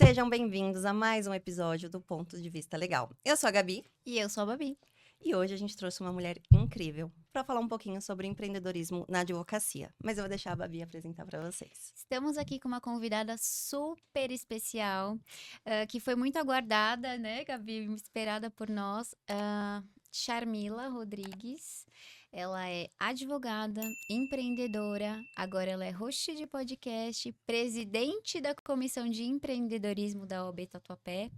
Sejam bem-vindos a mais um episódio do Ponto de Vista Legal. Eu sou a Gabi E eu sou a Babi. e hoje a gente trouxe uma mulher incrível para falar um pouquinho sobre empreendedorismo na advocacia. Mas eu vou deixar a Babi apresentar para vocês. Estamos aqui com uma convidada super especial, que foi muito aguardada, né, Gabi? Esperada por nós. Charmila Rodrigues. Ela é advogada, empreendedora, agora ela é host de podcast, presidente da Comissão de Empreendedorismo da OAB Tatuapé.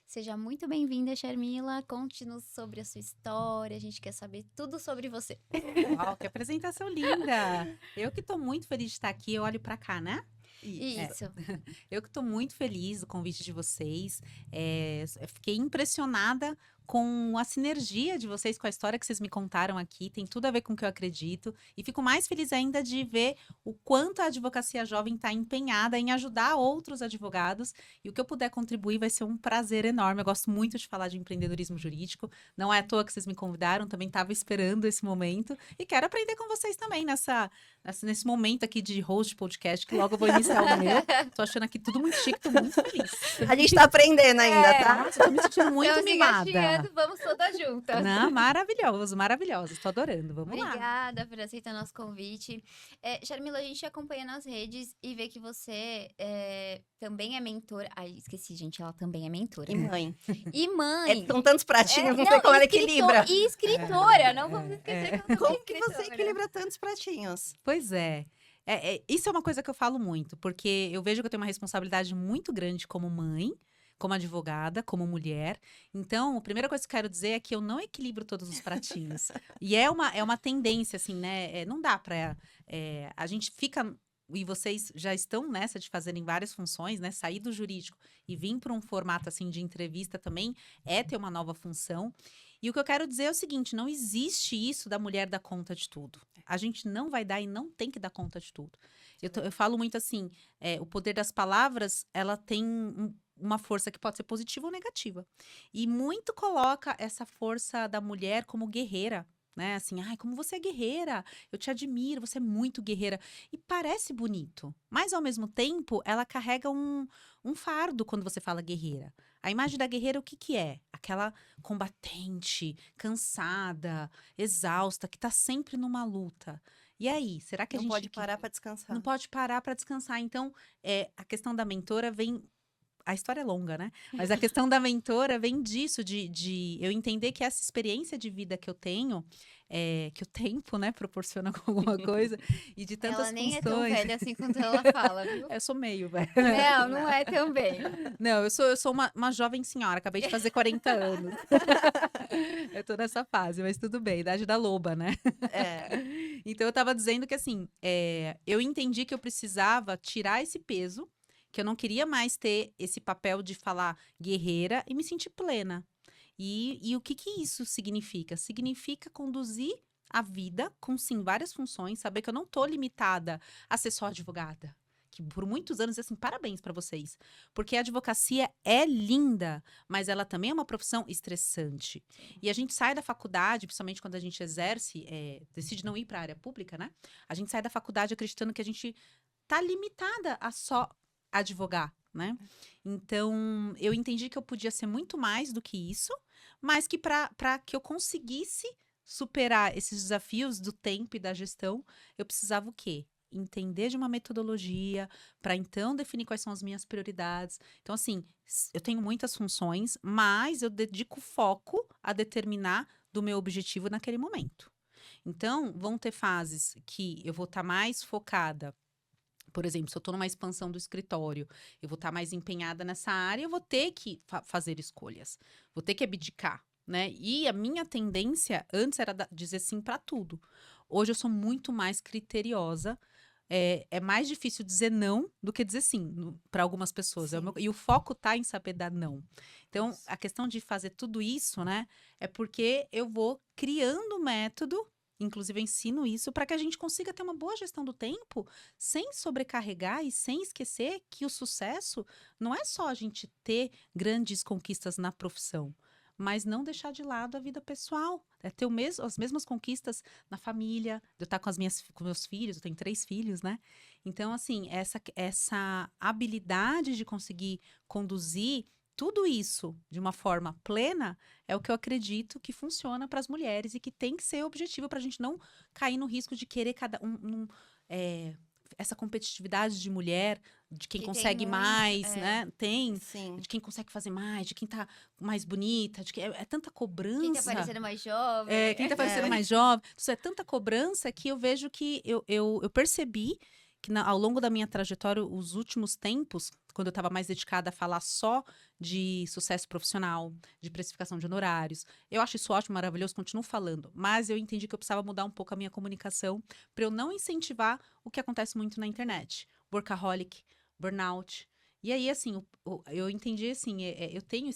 Seja muito bem-vinda, Charmila. Conte-nos sobre a sua história, a gente quer saber tudo sobre você. Uau, que apresentação linda! Eu que tô muito feliz de estar aqui, eu olho pra cá, né? Isso. Eu que tô muito feliz do convite de vocês. Eu fiquei impressionada com a sinergia de vocês, com a história que vocês me contaram aqui. Tem tudo a ver com o que eu acredito. E fico mais feliz ainda de ver o quanto a advocacia jovem está empenhada em ajudar outros advogados. E o que eu puder contribuir vai ser um prazer enorme. Eu gosto muito de falar de empreendedorismo jurídico. Não é à toa que vocês me convidaram, também estava esperando esse momento. E quero aprender com vocês também nesse momento aqui de host podcast, que logo eu vou iniciar o meu. Tô achando aqui tudo muito chique, tô muito feliz. A gente tá aprendendo ainda, tá? Nossa, tô me sentindo muito Estamos mimada. engatinhando, vamos todas juntas. Não, maravilhoso, maravilhoso. Tô adorando. Vamos lá. Obrigada por aceitar nosso convite. Charmila, a gente acompanha nas redes e vê que você também é mentora. Ai, esqueci, gente, ela também é mentora. E mãe. E mãe. São tantos pratinhos, não sei como ela equilibra. E escritora, não vamos esquecer que eu sou Como que você escritora. equilibra tantos pratinhos? Pois é. Isso é uma coisa que eu falo muito, porque eu vejo que eu tenho uma responsabilidade muito grande como mãe, como advogada, como mulher. Então, a primeira coisa que eu quero dizer é que eu não equilibro todos os pratinhos. E é uma tendência, assim, né? Não dá pra... a gente fica... E vocês já estão nessa de fazerem várias funções, né? Sair do jurídico e vir para um formato, assim, de entrevista também é ter uma nova função. E o que eu quero dizer é o seguinte, não existe isso da mulher dar conta de tudo. A gente não vai dar e não tem que dar conta de tudo. Eu falo muito assim, o poder das palavras, ela tem uma força que pode ser positiva ou negativa. E muito coloca essa força da mulher como guerreira, né? Assim, ai, como você é guerreira, eu te admiro, você é muito guerreira. E parece bonito, mas ao mesmo tempo, ela carrega um fardo quando você fala guerreira. A imagem da guerreira, o que que é? Aquela combatente, cansada, exausta, que tá sempre numa luta. E aí, será que a Não gente... pode parar para descansar. Não pode parar para descansar. Então, a questão da mentora vem... A história é longa, né? Mas a questão da mentora vem disso, de eu entender que essa experiência de vida que eu tenho, que o tempo, né, proporciona alguma coisa, e de tantas Ela nem funções. é tão velha assim quanto ela fala, viu? Eu sou meio, velho. Não, não é também. Não, eu sou uma jovem senhora, acabei de fazer 40 anos. Eu tô nessa fase, mas tudo bem, idade da loba, né? É. Então eu tava dizendo que assim, eu entendi que eu precisava tirar esse peso, que eu não queria mais ter esse papel de falar guerreira e me sentir plena. E o que que isso significa? Significa conduzir a vida com, sim, várias funções, saber que eu não tô limitada a ser só advogada. Que por muitos anos, assim, parabéns pra vocês. Porque a advocacia é linda, mas ela também é uma profissão estressante. E a gente sai da faculdade, principalmente quando a gente exerce, decide não ir pra área pública, né? A gente sai da faculdade acreditando que a gente tá limitada a só advogar, né? Então, eu entendi que eu podia ser muito mais do que isso, mas que para que eu conseguisse superar esses desafios do tempo e da gestão, eu precisava o quê? Entender de uma metodologia, para então definir quais são as minhas prioridades. Então, assim, eu tenho muitas funções, mas eu dedico foco a determinar do meu objetivo naquele momento. Então, vão ter fases que eu vou estar mais focada. Por exemplo, se eu estou numa expansão do escritório, eu vou estar mais empenhada nessa área, eu vou ter que fazer escolhas, vou ter que abdicar, né? E a minha tendência antes era dizer sim para tudo. Hoje eu sou muito mais criteriosa. É mais difícil dizer não do que dizer sim para algumas pessoas. E o foco tá em saber dar não. Então, a questão de fazer tudo isso, né, é porque eu vou criando método. Inclusive, eu ensino isso para que a gente consiga ter uma boa gestão do tempo, sem sobrecarregar e sem esquecer que o sucesso não é só a gente ter grandes conquistas na profissão, mas não deixar de lado a vida pessoal. É ter as mesmas conquistas na família, de eu estar com meus filhos, eu tenho 3 filhos, né? Então, assim, essa habilidade de conseguir conduzir tudo isso de uma forma plena é o que eu acredito que funciona para as mulheres e que tem que ser objetivo para a gente não cair no risco de querer essa competitividade de mulher, de quem Que tem consegue muito, mais, né? Tem, Sim. de quem consegue fazer mais, de quem tá mais bonita, de que é tanta Quem tá cobrança. parecendo mais jovem. Quem tá parecendo É. mais jovem. Isso é tanta cobrança que eu vejo que eu percebi que ao longo da minha trajetória, os últimos tempos, quando eu estava mais dedicada a falar só de sucesso profissional, de precificação de honorários, eu acho isso ótimo, maravilhoso, continuo falando, mas eu entendi que eu precisava mudar um pouco a minha comunicação para eu não incentivar o que acontece muito na internet. Workaholic, burnout. E aí, assim, eu entendi, assim, eu tenho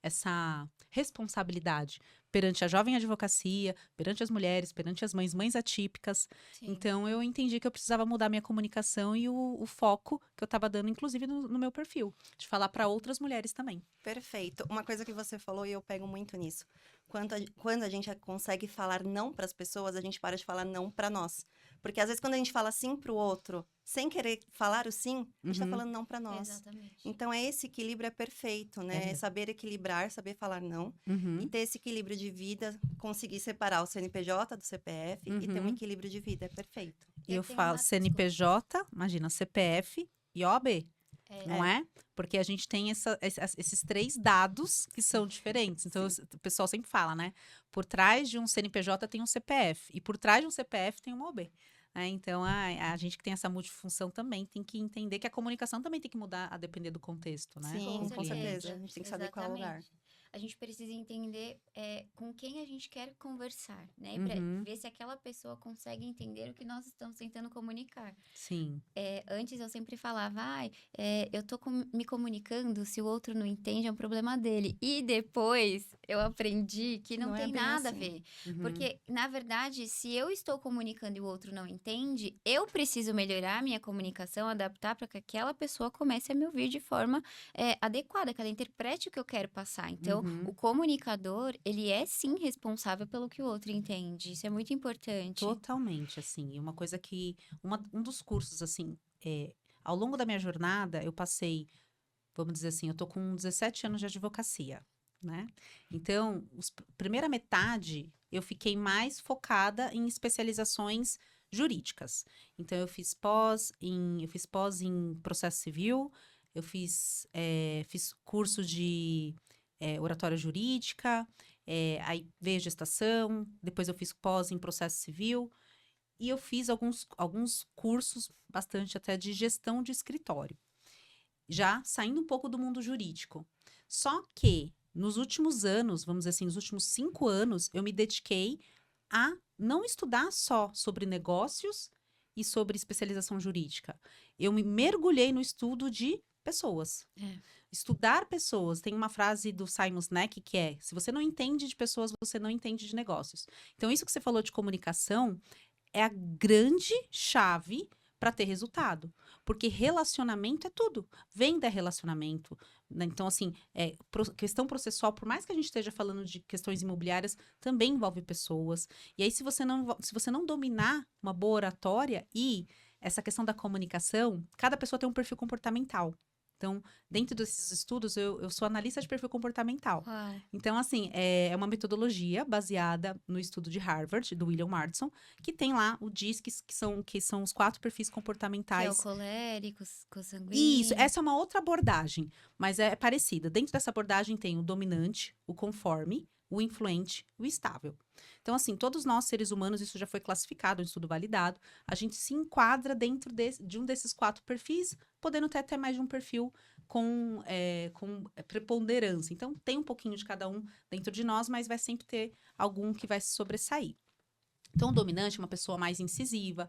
essa responsabilidade perante a jovem advocacia, perante as mulheres, perante as mães atípicas. Sim. Então, eu entendi que eu precisava mudar minha comunicação e o foco que eu estava dando, inclusive, no meu perfil. De falar para outras mulheres também. Perfeito. Uma coisa que você falou e eu pego muito nisso. Quando a gente consegue falar não para as pessoas, a gente para de falar não para nós. Porque às vezes quando a gente fala sim para o outro, sem querer falar o sim, a gente está Uhum. falando não para nós. Exatamente. Então esse equilíbrio é perfeito, né? É. Saber equilibrar, saber falar não Uhum. e ter esse equilíbrio de vida, conseguir separar o CNPJ do CPF e ter um Uhum. equilíbrio de vida, é perfeito. E eu tenho falo uma- CNPJ, imagina, CPF e OAB. É. Não é? Porque a gente tem esses 3 dados que são diferentes. Então, o pessoal sempre fala, né? Por trás de um CNPJ tem um CPF. E por trás de um CPF tem uma OAB. Né? Então, a gente que tem essa multifunção também tem que entender que a comunicação também tem que mudar a depender do contexto, né? Sim, o com cliente. certeza. A gente tem que saber qual é o lugar. Exatamente. A gente precisa entender com quem a gente quer conversar, né? Pra Uhum. ver se aquela pessoa consegue entender o que nós estamos tentando comunicar. Sim. Antes eu sempre falava, eu tô me comunicando, se o outro não entende, é um problema dele. E depois eu aprendi que não Não é tem bem nada a assim. ver. Uhum. Porque, na verdade, se eu estou comunicando e o outro não entende, eu preciso melhorar a minha comunicação, adaptar para que aquela pessoa comece a me ouvir de forma adequada, que ela interprete o que eu quero passar. Então, Uhum. o comunicador, ele é sim responsável pelo que o outro entende. Isso é muito importante. Totalmente, assim. E uma coisa que... um dos cursos, assim, ao longo da minha jornada, eu passei, vamos dizer assim, eu tô com 17 anos de advocacia, né? Então, primeira metade, eu fiquei mais focada em especializações jurídicas. Então, eu fiz pós em processo civil, eu fiz curso de oratória jurídica, aí veio a gestação, depois eu fiz pós em processo civil, e eu fiz alguns cursos, bastante até de gestão de escritório, já saindo um pouco do mundo jurídico. Só que, nos últimos anos, vamos dizer assim, nos últimos 5 anos, eu me dediquei a não estudar só sobre negócios e sobre especialização jurídica. Eu me mergulhei no estudo de pessoas. Estudar pessoas. Tem uma frase do Simon Sinek que é: se você não entende de pessoas, você não entende de negócios. Então, isso que você falou de comunicação é a grande chave para ter resultado. Porque relacionamento é tudo. Venda é relacionamento. Né? Então, assim, questão processual, por mais que a gente esteja falando de questões imobiliárias, também envolve pessoas. E aí, se você não dominar uma boa oratória e essa questão da comunicação, cada pessoa tem um perfil comportamental. Então, dentro desses estudos, eu sou analista de perfil comportamental. Uau. Então, assim, é uma metodologia baseada no estudo de Harvard, do William Marston, que tem lá o DISC, que são os 4 perfis Que é o comportamentais. colérico, consanguíneo. Isso, essa é uma outra abordagem, mas é parecida. Dentro dessa abordagem tem o dominante, o conforme, o influente, o estável. Então, assim, todos nós, seres humanos, isso já foi classificado, um estudo validado, a gente se enquadra dentro de um desses 4 perfis, podendo ter até mais de um perfil com preponderância. Então, tem um pouquinho de cada um dentro de nós, mas vai sempre ter algum que vai se sobressair. Então, o dominante é uma pessoa mais incisiva,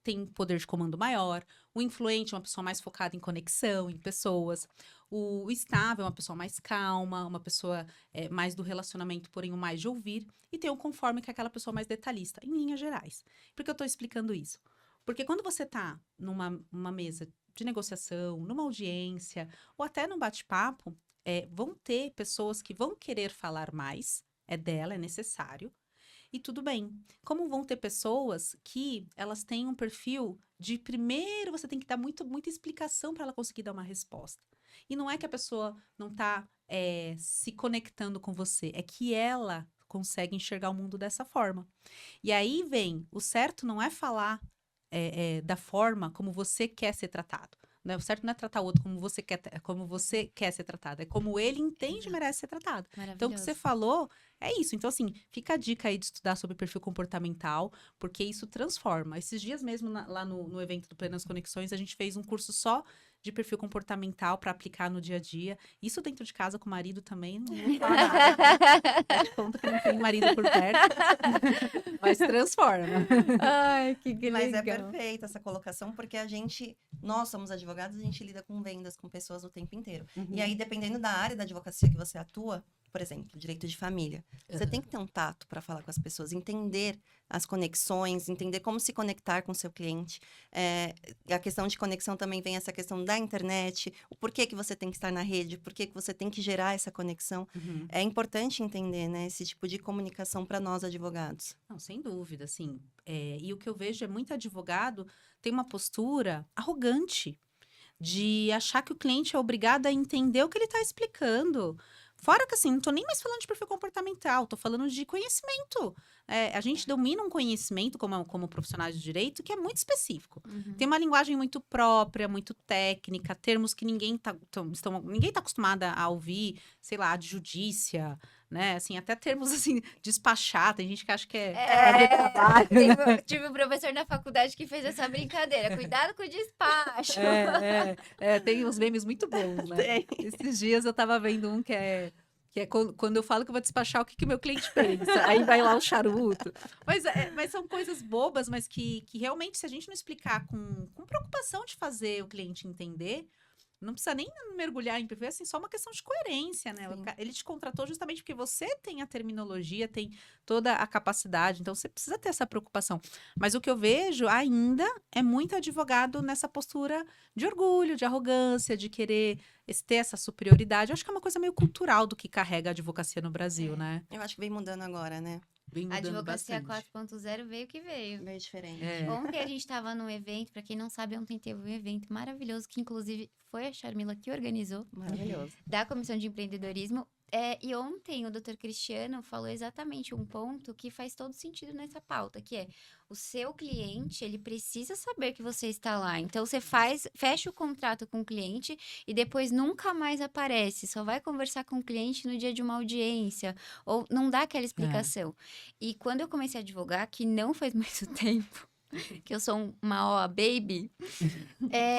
tem poder de comando maior. O influente é uma pessoa mais focada em conexão, em pessoas. O estável é uma pessoa mais calma, uma pessoa mais do relacionamento, porém o mais de ouvir. E tem o conforme, que é aquela pessoa mais detalhista, em linhas gerais. Por que eu estou explicando isso? Porque quando você está numa mesa de negociação, numa audiência, ou até num bate-papo, vão ter pessoas que vão querer falar mais, é dela, é necessário, e tudo bem. Como vão ter pessoas que elas têm um perfil de primeiro você tem que dar muita explicação para ela conseguir dar uma resposta. E não é que a pessoa não está se conectando com você, é que ela consegue enxergar o mundo dessa forma. E aí vem, o certo não é falar da forma como você quer ser tratado. Né? O certo não é tratar o outro como você quer ser tratado, é como ele entende e merece ser tratado. Então, o que você falou é isso. Então, assim, fica a dica aí de estudar sobre perfil comportamental, porque isso transforma. Esses dias mesmo, lá no evento do Plenas Conexões, a gente fez um curso só de perfil comportamental para aplicar no dia a dia. Isso dentro de casa com o marido também, não vou falar nada. Faz conta que não tem marido por perto. Mas transforma. Ai, que Mas é legal. perfeita essa colocação, porque nós somos advogados, a gente lida com vendas, com pessoas o tempo inteiro. E aí, dependendo da área da advocacia que você atua, por exemplo, direito de família, você tem que ter um tato para falar com as pessoas, entender as conexões, entender como se conectar com o seu cliente. A questão de conexão também vem essa questão da internet, o porquê que você tem que estar na rede, por que você tem que gerar essa conexão. É importante entender, né, esse tipo de comunicação para nós advogados. Não, sem dúvida, assim. E o que eu vejo é muito advogado tem uma postura arrogante de achar que o cliente é obrigado a entender o que ele está explicando. Fora que, assim, não tô nem mais falando de perfil comportamental, tô falando de conhecimento. A gente domina um conhecimento como profissionais de direito que é muito específico. Tem uma linguagem muito própria, muito técnica, termos que ninguém tá acostumada a ouvir, sei lá, de judícia, né? Assim, até termos, assim, despachar, tem gente que acha que é trabalho. Tive um professor na faculdade que fez essa brincadeira. Cuidado com o despacho. Tem uns memes muito bons, né? Esses dias eu tava vendo um que é quando eu falo que eu vou despachar, o que meu cliente pensa? Aí vai lá o charuto. Mas são coisas bobas, mas que realmente, se a gente não explicar com preocupação de fazer o cliente entender, não precisa nem mergulhar em perfil, é assim, só uma questão de coerência, né? Sim. Ele te contratou justamente porque você tem a terminologia, tem toda a capacidade, então você precisa ter essa preocupação. Mas o que eu vejo ainda é muito advogado nessa postura de orgulho, de arrogância, de querer ter essa superioridade. Eu acho que é uma coisa meio cultural do que carrega a advocacia no Brasil, né? Eu acho que vem mudando agora, né? Vem A mudando advocacia bastante. 4.0 veio que veio. Meio diferente. Ontem a gente estava num evento, para quem não sabe, ontem teve um evento maravilhoso, que inclusive foi a Charmila que organizou, Maravilhoso. da Comissão de Empreendedorismo. E ontem o Dr. Cristiano falou exatamente um ponto que faz todo sentido nessa pauta, que é o seu cliente, ele precisa saber que você está lá. Então, você fecha o contrato com o cliente e depois nunca mais aparece. Só vai conversar com o cliente no dia de uma audiência. Ou não dá aquela explicação. E quando eu comecei a advogar, que não faz muito tempo, que eu sou uma OA baby.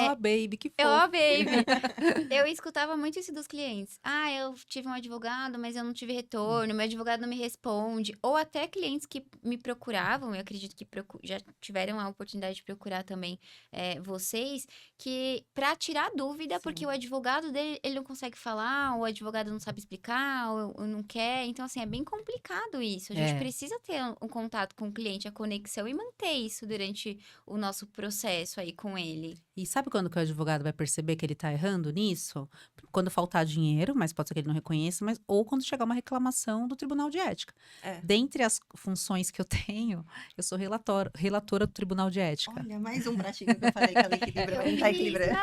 Ó, baby, que fofo. Ó, baby. Eu escutava muito isso dos clientes. Eu tive um advogado, mas eu não tive retorno, meu advogado não me responde. Ou até clientes que me procuravam, eu acredito que já tiveram a oportunidade de procurar também vocês, que para tirar dúvida, porque o advogado dele, ele não consegue falar, ou o advogado não sabe explicar, ou não quer. Então, assim, é bem complicado isso. A gente precisa ter um contato com o cliente, a conexão e manter isso durante o nosso processo aí com ele. E sabe quando que o advogado vai perceber que ele tá errando nisso? Quando faltar dinheiro, mas pode ser que ele não reconheça, ou quando chegar uma reclamação do Tribunal de Ética. Dentre as funções que eu tenho, eu sou relatora do Tribunal de Ética. Olha, mais um pratinho que eu falei que ela equilibra, tá equilibrando.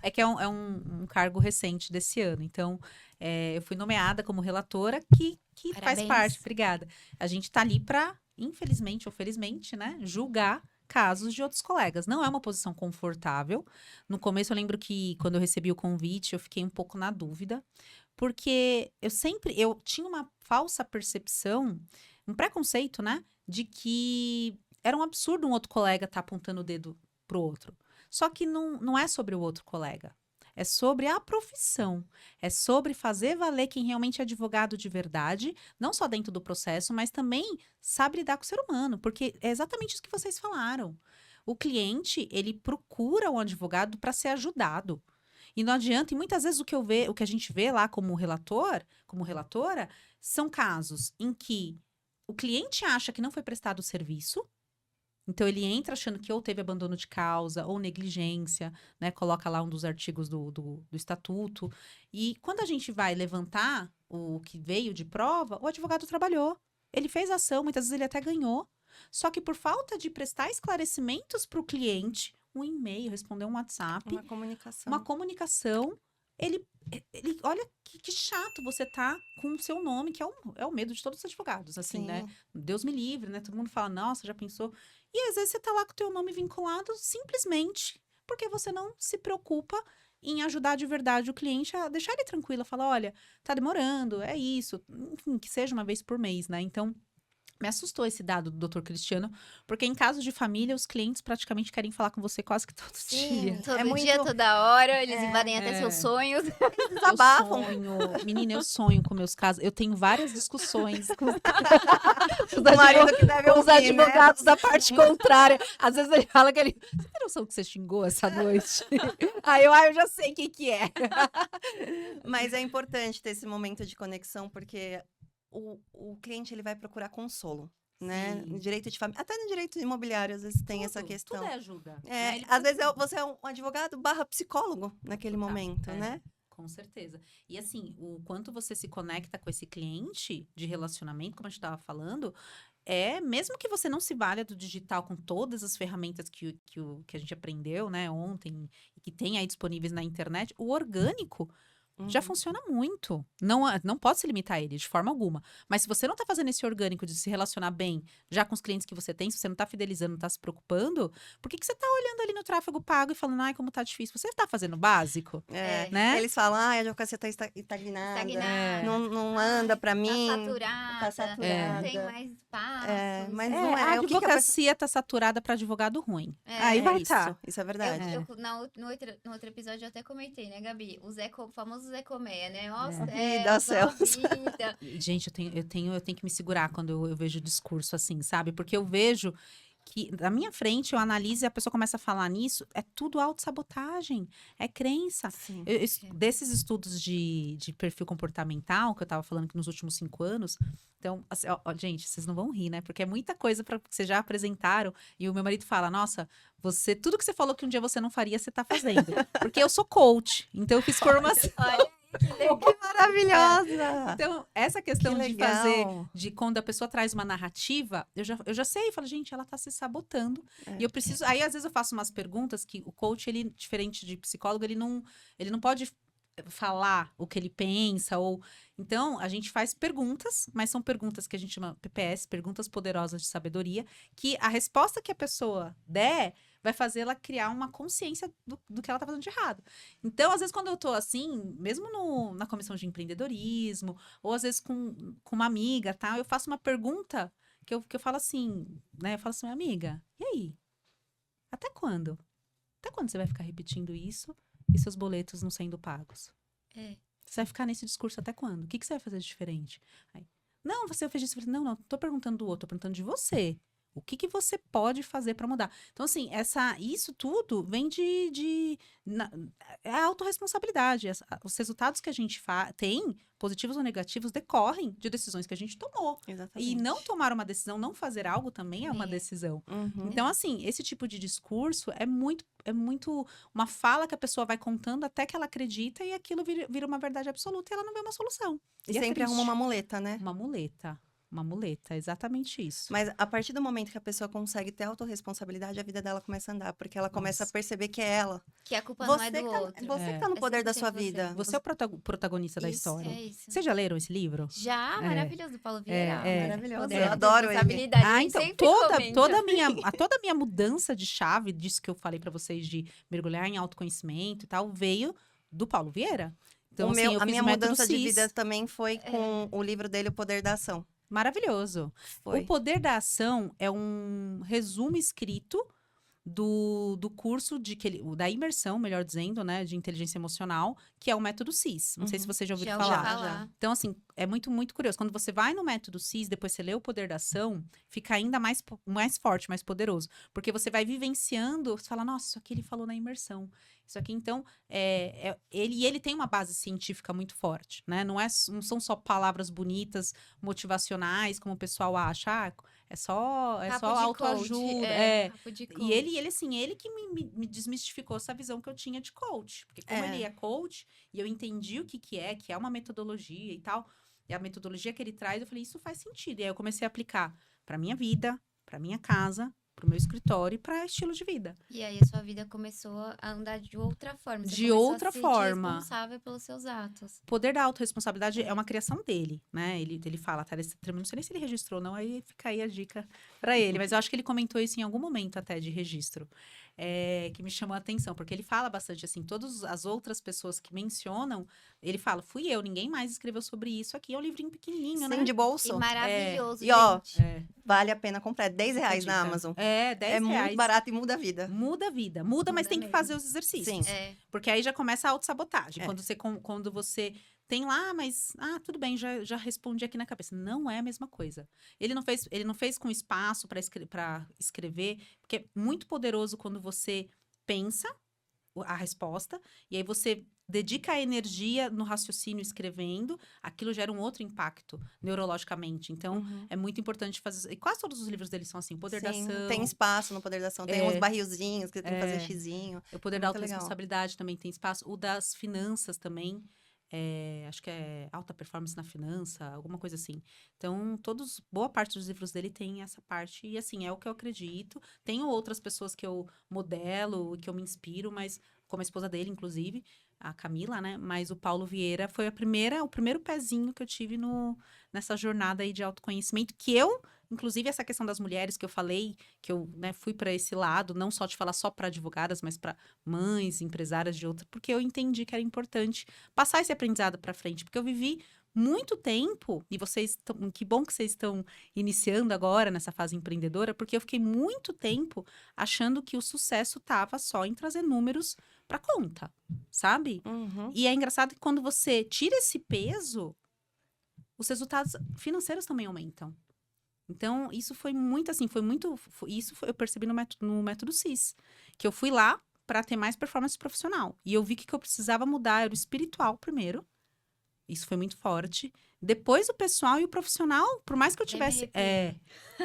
É que é um cargo recente desse ano. Então, eu fui nomeada como relatora que faz parte. Obrigada. A gente tá ali para, infelizmente ou felizmente, né, julgar casos de outros colegas. Não é uma posição confortável. No começo, eu lembro que quando eu recebi o convite, eu fiquei um pouco na dúvida, porque eu tinha uma falsa percepção, um preconceito, né, de que era um absurdo um outro colega estar apontando o dedo pro outro. Só que não é sobre o outro colega. É sobre a profissão, é sobre fazer valer quem realmente é advogado de verdade, não só dentro do processo, mas também sabe lidar com o ser humano, porque é exatamente isso que vocês falaram. O cliente, ele procura um advogado para ser ajudado. E não adianta, e muitas vezes o que a gente vê lá como relatora, são casos em que o cliente acha que não foi prestado o serviço, Então, ele entra achando que ou teve abandono de causa ou negligência, né? Coloca lá um dos artigos do estatuto. E quando a gente vai levantar o que veio de prova, o advogado trabalhou. Ele fez ação, muitas vezes ele até ganhou. Só que por falta de prestar esclarecimentos para o cliente, um e-mail, responder um WhatsApp, Uma comunicação. comunicação, ele olha que chato você tá com o seu nome, que é o medo de todos os advogados, assim, Sim. né? Deus me livre, né? Todo mundo fala, nossa, já pensou? E às vezes você tá lá com o teu nome vinculado simplesmente porque você não se preocupa em ajudar de verdade o cliente a deixar ele tranquilo, a falar, olha, tá demorando, é isso, enfim, que seja uma vez por mês, né? Então, me assustou esse dado do Dr. Cristiano, porque em casos de família, os clientes praticamente querem falar com você quase que todos os dias. Todo É muito- dia, toda hora, eles É, invadem até seus sonhos. Desabafam. Menina, eu sonho com meus casos. Eu tenho várias discussões com O marido que deve com os ouvir, né? advogados da parte contrária. Às vezes ele fala que ele. Você tem noção que você xingou essa noite? Aí eu já sei quem que é. Mas é importante ter esse momento de conexão, porque o cliente ele vai procurar consolo, né? Sim. No direito de família, até no direito imobiliário, às vezes tem essa Tudo, questão. Tudo é ajuda. É, né? Ele às precisa- vezes você é um advogado / psicólogo naquele momento, é. né? Com certeza. E assim, o quanto você se conecta com esse cliente de relacionamento, como a gente estava falando, mesmo que você não se valha do digital com todas as ferramentas que a gente aprendeu, né, ontem, e que tem aí disponíveis na internet, o orgânico já Uhum. funciona muito. Não pode se limitar a ele, de forma alguma. Mas se você não tá fazendo esse orgânico de se relacionar bem já com os clientes que você tem, se você não tá fidelizando, não tá se preocupando, por que você tá olhando ali no tráfego pago e falando, ai, como tá difícil? Você tá fazendo o básico, É, né? Eles falam, a advocacia tá estagnada, Estagnada. não anda pra mim. Tá saturada. tá saturada. Não tem mais espaços. Mas É, não é. a É o que que a pessoa- advocacia tá saturada para advogado ruim. É. Aí vai isso, tá. isso é verdade. No outro episódio eu até comentei, né, Gabi? O famoso Zé Colmeia, né? Nossa, Vida, só céus. vida. Gente, eu tenho que me segurar quando eu vejo discurso assim, sabe? Porque eu vejo que na minha frente eu analiso e a pessoa começa a falar nisso, é tudo autossabotagem, é crença. Sim. Desses estudos de perfil comportamental que eu tava falando que nos últimos 5 anos, então, assim, ó, gente, vocês não vão rir, né? Porque é muita coisa para que vocês já apresentaram e o meu marido fala, nossa, tudo que você falou que um dia você não faria, você tá fazendo. Porque eu sou coach, então eu fiz formação. Olha, que legal. Que maravilhosa! Então, essa questão Que de fazer, legal. de quando a pessoa traz uma narrativa, eu já sei, eu falo, gente, ela tá se sabotando. É. E eu preciso. Aí, às vezes, eu faço umas perguntas que o coach, ele, diferente de psicólogo, ele não pode falar o que ele pensa, ou. Então, a gente faz perguntas, mas são perguntas que a gente chama PPS, perguntas poderosas de sabedoria, que a resposta que a pessoa der vai fazer ela criar uma consciência do que ela tá fazendo de errado. Então, às vezes, quando eu tô assim, mesmo na comissão de empreendedorismo, ou às vezes com uma amiga, tá? Eu faço uma pergunta que eu falo assim, né? Eu falo assim, amiga, e aí? Até quando? Até quando você vai ficar repetindo isso e seus boletos não sendo pagos? É. Você vai ficar nesse discurso até quando? O que você vai fazer de diferente? Aí, não, você fez isso. Não tô perguntando do outro, tô perguntando de você. O que você pode fazer para mudar? Então, assim, isso tudo vem é a autorresponsabilidade. Os resultados que a gente tem, positivos ou negativos, decorrem de decisões que a gente tomou. Exatamente. E não tomar uma decisão, não fazer algo também é uma É. decisão. Uhum. Então, assim, esse tipo de discurso é muito uma fala que a pessoa vai contando até que ela acredita e aquilo vira uma verdade absoluta e ela não vê uma solução. E é sempre triste. arruma uma muleta, né? Uma muleta, exatamente isso. Mas a partir do momento que a pessoa consegue ter autorresponsabilidade, a vida dela começa a andar, porque ela começa a Nossa. perceber que é ela. Que a culpa não é Você do que tá, outro. você É. que tá no É poder da 100% sua você. vida. Você é o protagonista da Isso, história. É isso. Vocês já leram esse livro? Já, É. maravilhoso, do Paulo Vieira. Maravilhoso. Poder Eu da adoro ele. responsabilidade. A gente Então, sempre toda comenta. toda a minha mudança de chave, disso que eu falei pra vocês, de mergulhar em autoconhecimento e tal, veio do Paulo Vieira. Então, assim, eu A fiz minha o método mudança de CIS. vida também foi com o livro dele, O Poder da Ação. Maravilhoso. Foi. O Poder da Ação é um resumo escrito do curso da imersão, melhor dizendo, né, de inteligência emocional, que é o método CIS. Não sei se você já ouviu Já falar. ouvi falar. Então, assim, é muito, muito curioso. Quando você vai no método CIS, depois você lê o Poder da Ação, fica ainda mais forte, mais poderoso. Porque você vai vivenciando, você fala, nossa, isso aqui ele falou na imersão. Isso aqui, então, ele tem uma base científica muito forte, né? Não são só palavras bonitas, motivacionais, como o pessoal acha. é só Papo de autoajuda. coach, É. papo de E coach. ele assim, ele que me desmistificou essa visão que eu tinha de coach. Porque como ele é coach, e eu entendi o que é uma metodologia e tal, e a metodologia que ele traz, eu falei, isso faz sentido. E aí eu comecei a aplicar pra minha vida, pra minha casa, pro meu escritório e pra estilo de vida. E aí a sua vida começou a andar de outra forma. Você De começou outra a ser forma. responsável pelos seus atos. O poder da autorresponsabilidade é uma criação dele, né? Ele fala, tá? Não sei nem se ele registrou, não, aí fica aí a dica pra ele. Mas eu acho que ele comentou isso em algum momento até de registro, que me chamou a atenção, porque ele fala bastante assim, todas as outras pessoas que mencionam, ele fala, fui eu, ninguém mais escreveu sobre isso aqui, é um livrinho pequenininho, Sim, né? de E bolso. maravilhoso, E, ó, gente. Vale a pena comprar. R$10 Fica na a dica. Amazon. É, 10 É muito reais. barato e muda a vida. Muda a vida. Muda, mas Muda tem que mesmo. fazer os exercícios. Sim. É. Porque aí já começa a autossabotagem. É. Quando você tem lá, mas tudo bem, já respondi aqui na cabeça. Não é a mesma coisa. Ele não fez com espaço para escrever, porque é muito poderoso quando você pensa a resposta, e aí você dedica a energia no raciocínio escrevendo, aquilo gera um outro impacto neurologicamente. Então, Uhum. é muito importante fazer. E quase todos os livros dele são assim: Poder da Sim, Ação. tem espaço no Poder da Ação. Tem uns barrilzinhos que tem que fazer xizinho. O Poder É da muito legal. Autorresponsabilidade também tem espaço. O das finanças também. Acho que é Alta Performance na Finança, alguma coisa assim. Então, boa parte dos livros dele tem essa parte. E, assim, é o que eu acredito. Tenho outras pessoas que eu modelo, que eu me inspiro, mas como a esposa dele, inclusive, a Camila, né? Mas o Paulo Vieira foi o primeiro pezinho que eu tive nessa jornada aí de autoconhecimento, que eu, inclusive, essa questão das mulheres que eu falei, que eu, né, fui para esse lado, não só de falar só para advogadas, mas para mães, empresárias de outra, porque eu entendi que era importante passar esse aprendizado para frente, porque eu vivi muito tempo, e que bom que vocês estão iniciando agora nessa fase empreendedora, porque eu fiquei muito tempo achando que o sucesso estava só em trazer números para conta, sabe? Uhum. E é engraçado que quando você tira esse peso, os resultados financeiros também aumentam. Então, isso foi muito assim, eu percebi no método CIS, que eu fui lá para ter mais performance profissional. E eu vi que eu precisava mudar, era o espiritual primeiro. Isso foi muito forte. Depois o pessoal e o profissional, por mais que eu tivesse.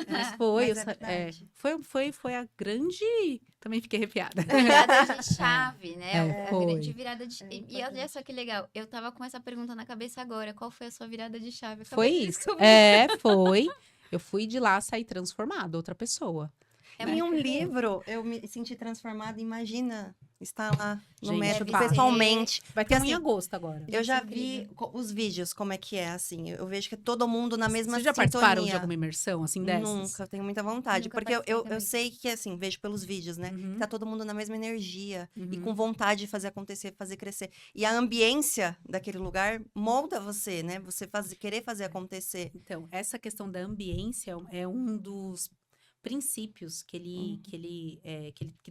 Mas foi. Mas é verdade. Foi a grande. Também fiquei arrepiada. Virada de chave, né? É, A foi. grande virada de chave. E importante. olha só que legal. Eu tava com essa pergunta na cabeça agora. Qual foi a sua virada de chave? Eu Foi acabei de isso. descobrir. Foi. Eu fui de lá sair transformada, outra pessoa. Em um muito bom. livro, eu me senti transformada. Imagina estar lá no Gente, método deve ser- pessoalmente. Vai Porque, ter um em assim, agosto agora. Eu já incrível. vi os vídeos, como é que é, assim. Eu vejo que é todo mundo na mesma Vocês já sintonia. participaram de alguma imersão, assim, dessas? Nunca, eu tenho muita vontade. Nunca Porque eu participei também. sei que, assim, vejo pelos vídeos, né? Uhum. Que tá todo mundo na mesma energia. E Uhum. com vontade de fazer acontecer, fazer crescer. E a ambiência daquele lugar molda você, né? Você querer fazer acontecer. Então, essa questão da ambiência é um dos princípios que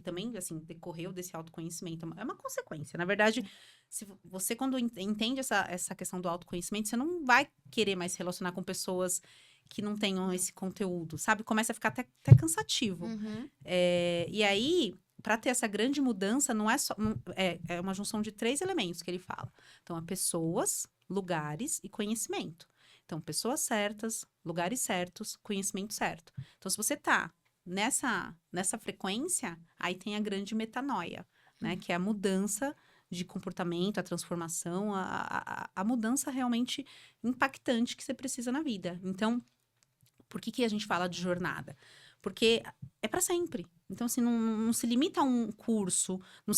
também, assim, decorreu desse autoconhecimento. É uma consequência. Na verdade, se você, quando entende essa questão do autoconhecimento, você não vai querer mais se relacionar com pessoas que não tenham esse conteúdo, sabe? Começa a ficar até cansativo. Uhum. E aí, para ter essa grande mudança, não é só... É uma junção de 3 elementos que ele fala. Então, é pessoas, lugares e conhecimento. Então, pessoas certas, lugares certos, conhecimento certo. Então, se você tá nessa frequência, aí tem a grande metanoia, né? Que é a mudança de comportamento, a transformação, a mudança realmente impactante que você precisa na vida. Então, por que a gente fala de jornada? Porque é para sempre. Então, assim, não se limita a um curso, não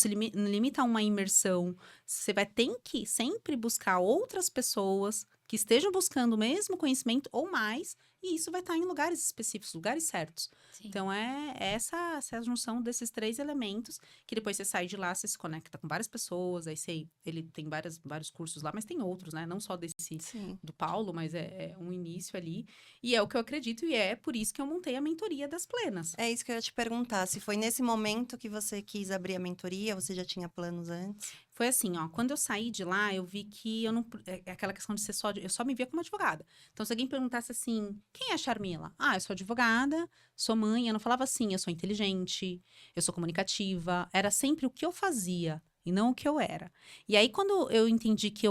limita a uma imersão. Você vai ter que sempre buscar outras pessoas que estejam buscando o mesmo conhecimento ou mais, e isso vai estar em lugares específicos, lugares certos. Sim. Então, essa é a junção desses 3 elementos, que depois você sai de lá, você se conecta com várias pessoas, aí ele tem vários cursos lá, mas tem outros, né? Não só desse Sim. do Paulo, mas é um início ali. E é o que eu acredito, e é por isso que eu montei a mentoria das plenas. É isso que eu ia te perguntar. Se foi nesse momento que você quis abrir a mentoria, você já tinha planos antes? Foi assim, ó, quando eu saí de lá, eu vi que eu não... É aquela questão de ser eu só me via como advogada. Então, se alguém perguntasse assim, quem é a Sharmila? Eu sou advogada, sou mãe. Eu não falava assim, eu sou inteligente, eu sou comunicativa. Era sempre o que eu fazia e não o que eu era. E aí, quando eu entendi que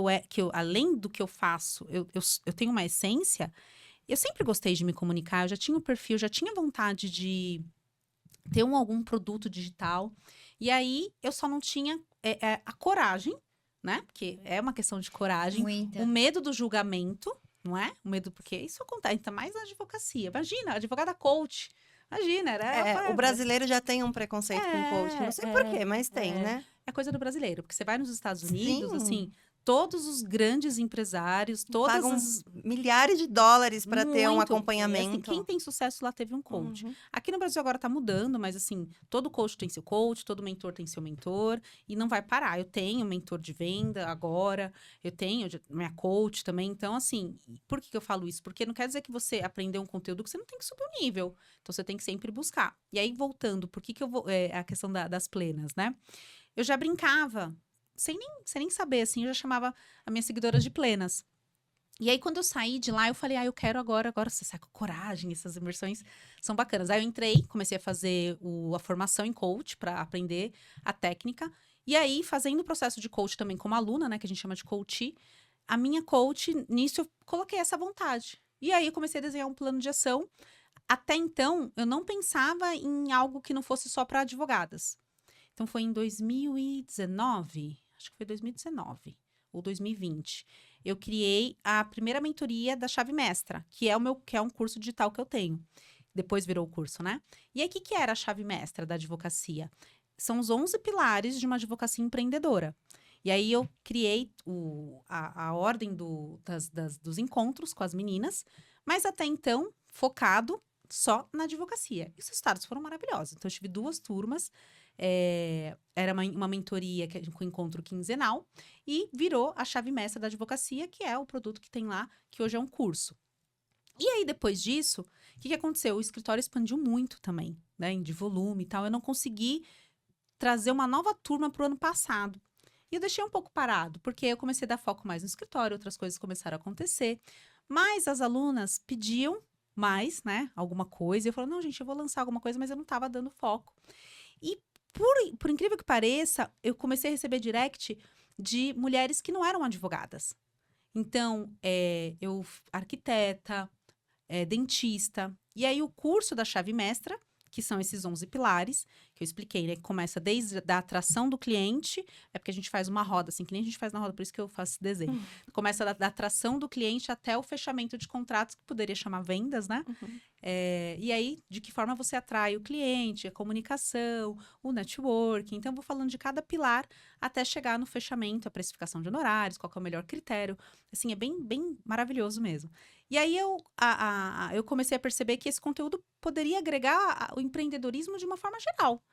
além do que eu faço, eu tenho uma essência, eu sempre gostei de me comunicar, eu já tinha o perfil, já tinha vontade de ter algum produto digital. E aí, eu só não tinha a coragem, né? Porque é uma questão de coragem. Muita. O medo do julgamento, não é? O medo, porque isso acontece, ainda mais na advocacia. Imagina, advogada coach. Imagina, O brasileiro já tem um preconceito com coach. Não sei por quê, mas tem, né? É coisa do brasileiro, porque você vai nos Estados Unidos, Sim. assim, todos os grandes empresários, todas Pagam as... milhares de dólares para ter um Muito. acompanhamento. Assim, quem tem sucesso lá teve um coach. Uhum. Aqui no Brasil agora tá mudando, mas assim, todo coach tem seu coach, todo mentor tem seu mentor, e não vai parar. Eu tenho mentor de venda agora, eu tenho minha coach também. Então, assim, por que eu falo isso? Porque não quer dizer que você aprendeu um conteúdo que você não tem que subir o nível. Então, você tem que sempre buscar. E aí, voltando, por que eu vou... a questão das plenas, né? Eu já brincava, sem nem saber, assim, eu já chamava as minhas seguidoras de plenas. E aí, quando eu saí de lá, eu falei, eu quero agora você sai com coragem, essas imersões são bacanas. Aí eu entrei, comecei a fazer a formação em coach para aprender a técnica. E aí, fazendo o processo de coach também como aluna, né, que a gente chama de coach, a minha coach, nisso eu coloquei essa vontade. E aí, eu comecei a desenhar um plano de ação. Até então, eu não pensava em algo que não fosse só para advogadas. Então, foi em 2019, acho que foi 2019 ou 2020. Eu criei a primeira mentoria da Chave Mestra, que é um curso digital que eu tenho. Depois virou o curso, né? E aí, o que era a Chave Mestra da advocacia? São os 11 pilares de uma advocacia empreendedora. E aí, eu criei a ordem dos encontros com as meninas, mas até então, focado só na advocacia. E os resultados foram maravilhosos. Então, eu tive 2 turmas. Era uma mentoria com encontro quinzenal e virou a Chave Mestra da advocacia, que é o produto que tem lá, que hoje é um curso. E aí, depois disso, o que aconteceu? O escritório expandiu muito também, né, de volume e tal. Eu não consegui trazer uma nova turma para o ano passado. E eu deixei um pouco parado, porque eu comecei a dar foco mais no escritório, outras coisas começaram a acontecer. Mas as alunas pediam mais, né, alguma coisa. E eu falei, não, gente, eu vou lançar alguma coisa, mas eu não estava dando foco. E por incrível que pareça, eu comecei a receber direct de mulheres que não eram advogadas. Então, eu arquiteta, dentista. E aí, o curso da Chave Mestra, que são esses 11 pilares, que eu expliquei, né? Que começa desde a atração do cliente, é porque a gente faz uma roda, assim, que nem a gente faz na roda, por isso que eu faço esse desenho. Começa da atração do cliente até o fechamento de contratos, que poderia chamar vendas, né? Uhum. E aí, de que forma você atrai o cliente, a comunicação, o networking. Então, eu vou falando de cada pilar até chegar no fechamento, a precificação de honorários, qual que é o melhor critério. Assim, é bem, bem maravilhoso mesmo. E aí, eu comecei a perceber que esse conteúdo poderia agregar o empreendedorismo de uma forma geral.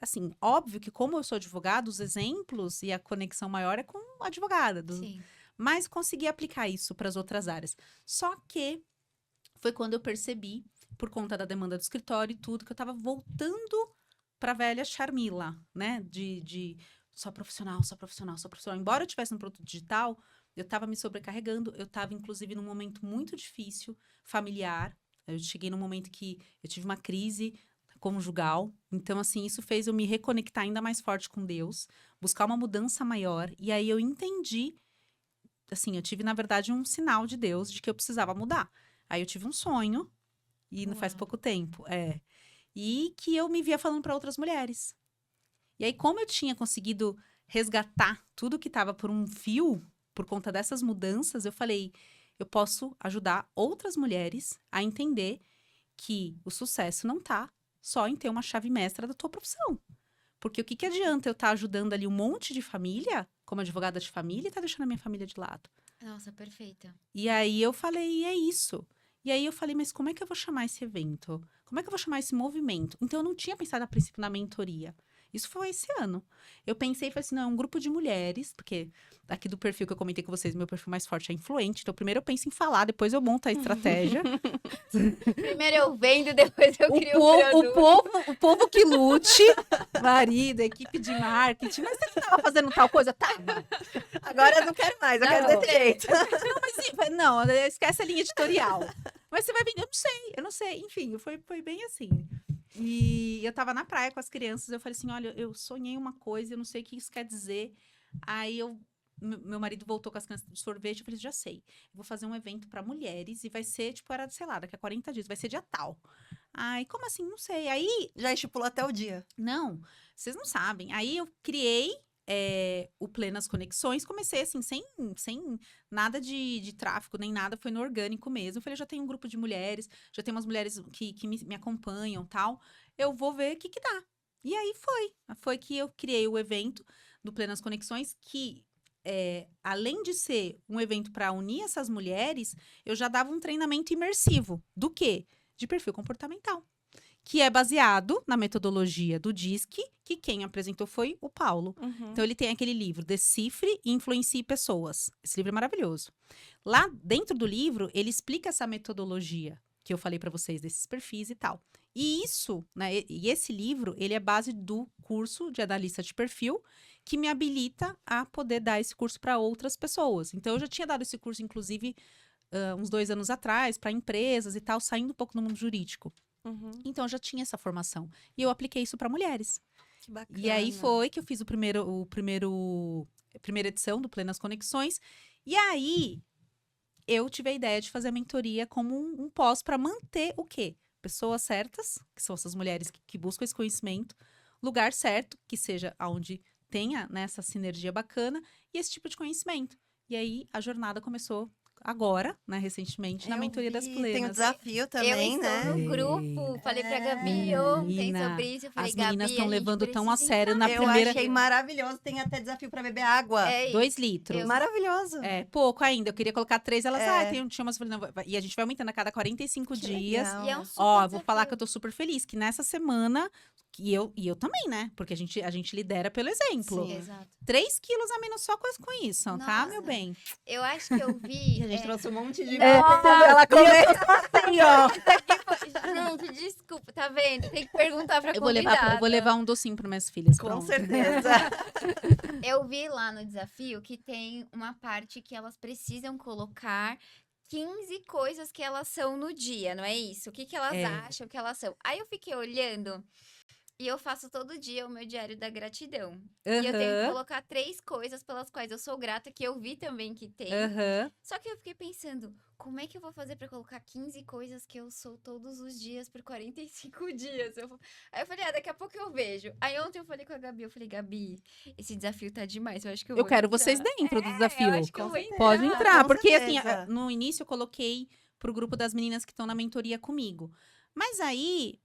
Assim, óbvio que como eu sou advogada, os exemplos e a conexão maior é com a advogada. Sim. Mas consegui aplicar isso para as outras áreas. Só que foi quando eu percebi, por conta da demanda do escritório e tudo, que eu estava voltando para a velha Charmila, né? De só profissional, só profissional, só profissional. Embora eu tivesse um produto digital, eu estava me sobrecarregando. Eu estava, inclusive, num momento muito difícil, familiar. Eu cheguei num momento que eu tive uma crise conjugal. Então, assim, isso fez eu me reconectar ainda mais forte com Deus, buscar uma mudança maior. E aí eu entendi, assim, eu tive, na verdade, um sinal de Deus de que eu precisava mudar. Aí eu tive um sonho, e não faz Uau. pouco tempo, e que eu me via falando para outras mulheres. E aí, como eu tinha conseguido resgatar tudo que estava por um fio, por conta dessas mudanças, eu falei, eu posso ajudar outras mulheres a entender que o sucesso não tá só em ter uma chave mestra da tua profissão. Porque o que adianta eu estar ajudando ali um monte de família, como advogada de família, e tá deixando a minha família de lado? Nossa, perfeita. E aí eu falei, é isso. E aí eu falei, mas como é que eu vou chamar esse evento? Como é que eu vou chamar esse movimento? Então eu não tinha pensado a princípio na mentoria. Isso foi esse ano. Eu pensei, falei assim, não, é um grupo de mulheres, porque aqui do perfil que eu comentei com vocês, meu perfil mais forte é influente. Então primeiro eu penso em falar, depois eu monto a estratégia. Primeiro eu vendo, depois eu crio o produto. O povo que lute, marido, equipe de marketing, mas você não estava fazendo tal coisa? Tava. Agora eu não quero mais, eu Não. quero desse jeito. Não, esquece a linha editorial. Mas você vai vender, eu não sei. Enfim, foi bem assim. E eu tava na praia com as crianças, eu falei assim, olha, eu sonhei uma coisa, eu não sei o que isso quer dizer. Aí eu meu marido voltou com as crianças de sorvete, eu falei, já sei, eu vou fazer um evento para mulheres e vai ser, tipo, era, sei lá, daqui a 40 dias, vai ser dia tal. Ai, como assim? Não sei. Aí, Já estipulou até o dia. não, vocês não sabem. Aí eu criei o Plenas Conexões, comecei assim, sem nada de tráfico, nem nada, foi no orgânico mesmo. Eu falei, já tem um grupo de mulheres, já tem umas mulheres que me acompanham, tal. Eu vou ver o que que dá. E aí foi que eu criei o evento do Plenas Conexões, que além de ser um evento para unir essas mulheres, eu já dava um treinamento imersivo. Do quê? De perfil comportamental. Que é baseado na metodologia do DISC, que quem apresentou foi o Paulo. Uhum. Então, ele tem aquele livro, Decifre e Influencie Pessoas. Esse livro é maravilhoso. Lá dentro do livro, ele explica essa metodologia que eu falei para vocês, desses perfis e tal. E isso, né, e esse livro, ele é base do curso de analista de perfil, que me habilita a poder dar esse curso para outras pessoas. Então, eu já tinha dado esse curso, inclusive, uns 2 anos atrás, para empresas e tal, saindo um pouco do mundo jurídico. Uhum. Então, eu já tinha essa formação. E eu apliquei isso para mulheres. Que bacana. E aí foi que eu fiz a primeira edição do Plenas Conexões. E aí eu tive a ideia de fazer a mentoria como um pós para manter o quê? Pessoas certas, que são essas mulheres que buscam esse conhecimento, lugar certo, que seja onde tenha, né, essa sinergia bacana, e esse tipo de conhecimento. E aí a jornada começou agora, né, recentemente, na Eu mentoria das vi, Plenas. tem o desafio Eu também, estou né? no grupo, falei pra Gabi É. ontem Menina, sobre isso. Eu falei, as meninas Gabi, estão a gente levando tão a precisa sério na Eu primeira... achei maravilhoso. Tem até desafio para beber água. É 2 isso. litros. Maravilhoso. Pouco ainda. Eu queria colocar 3, elas, É. tinha umas... Falei, não, e a gente vai aumentando a cada 45 Que dias. legal. E é um super Ó, eu vou falar que eu desafio. tô super feliz, que nessa semana, e eu também, né? Porque a gente lidera pelo exemplo. Sim. Exato. 3 quilos a menos só com isso, tá, Nossa. meu bem? Eu acho que eu vi. E a gente trouxe um monte de Nossa, ela começa Assim, ó. Gente, desculpa, tá vendo? Tem que perguntar pra Eu vou convidada. levar um docinho para minhas filhas. Com pronto. certeza. Eu vi lá no desafio que tem uma parte que elas precisam colocar 15 coisas que elas são no dia, não é isso? O que elas É. acham que elas são. Aí eu fiquei olhando e eu faço todo dia o meu diário da gratidão. E eu tenho que Aham, colocar 3 coisas pelas quais eu sou grata, que eu vi também que tem. aham. Só que eu fiquei pensando, como é que eu vou fazer pra colocar 15 coisas que eu sou todos os dias por 45 dias? Aí eu falei, daqui a pouco eu vejo. Aí ontem eu falei com a Gabi, eu falei, Gabi, esse desafio tá demais, eu acho que eu Eu vou quero entrar. vocês dentro do desafio. Eu acho que eu Com vou certeza. entrar. Pode entrar, com porque assim, certeza. no início eu coloquei pro grupo das meninas que estão na mentoria comigo. Mas aí,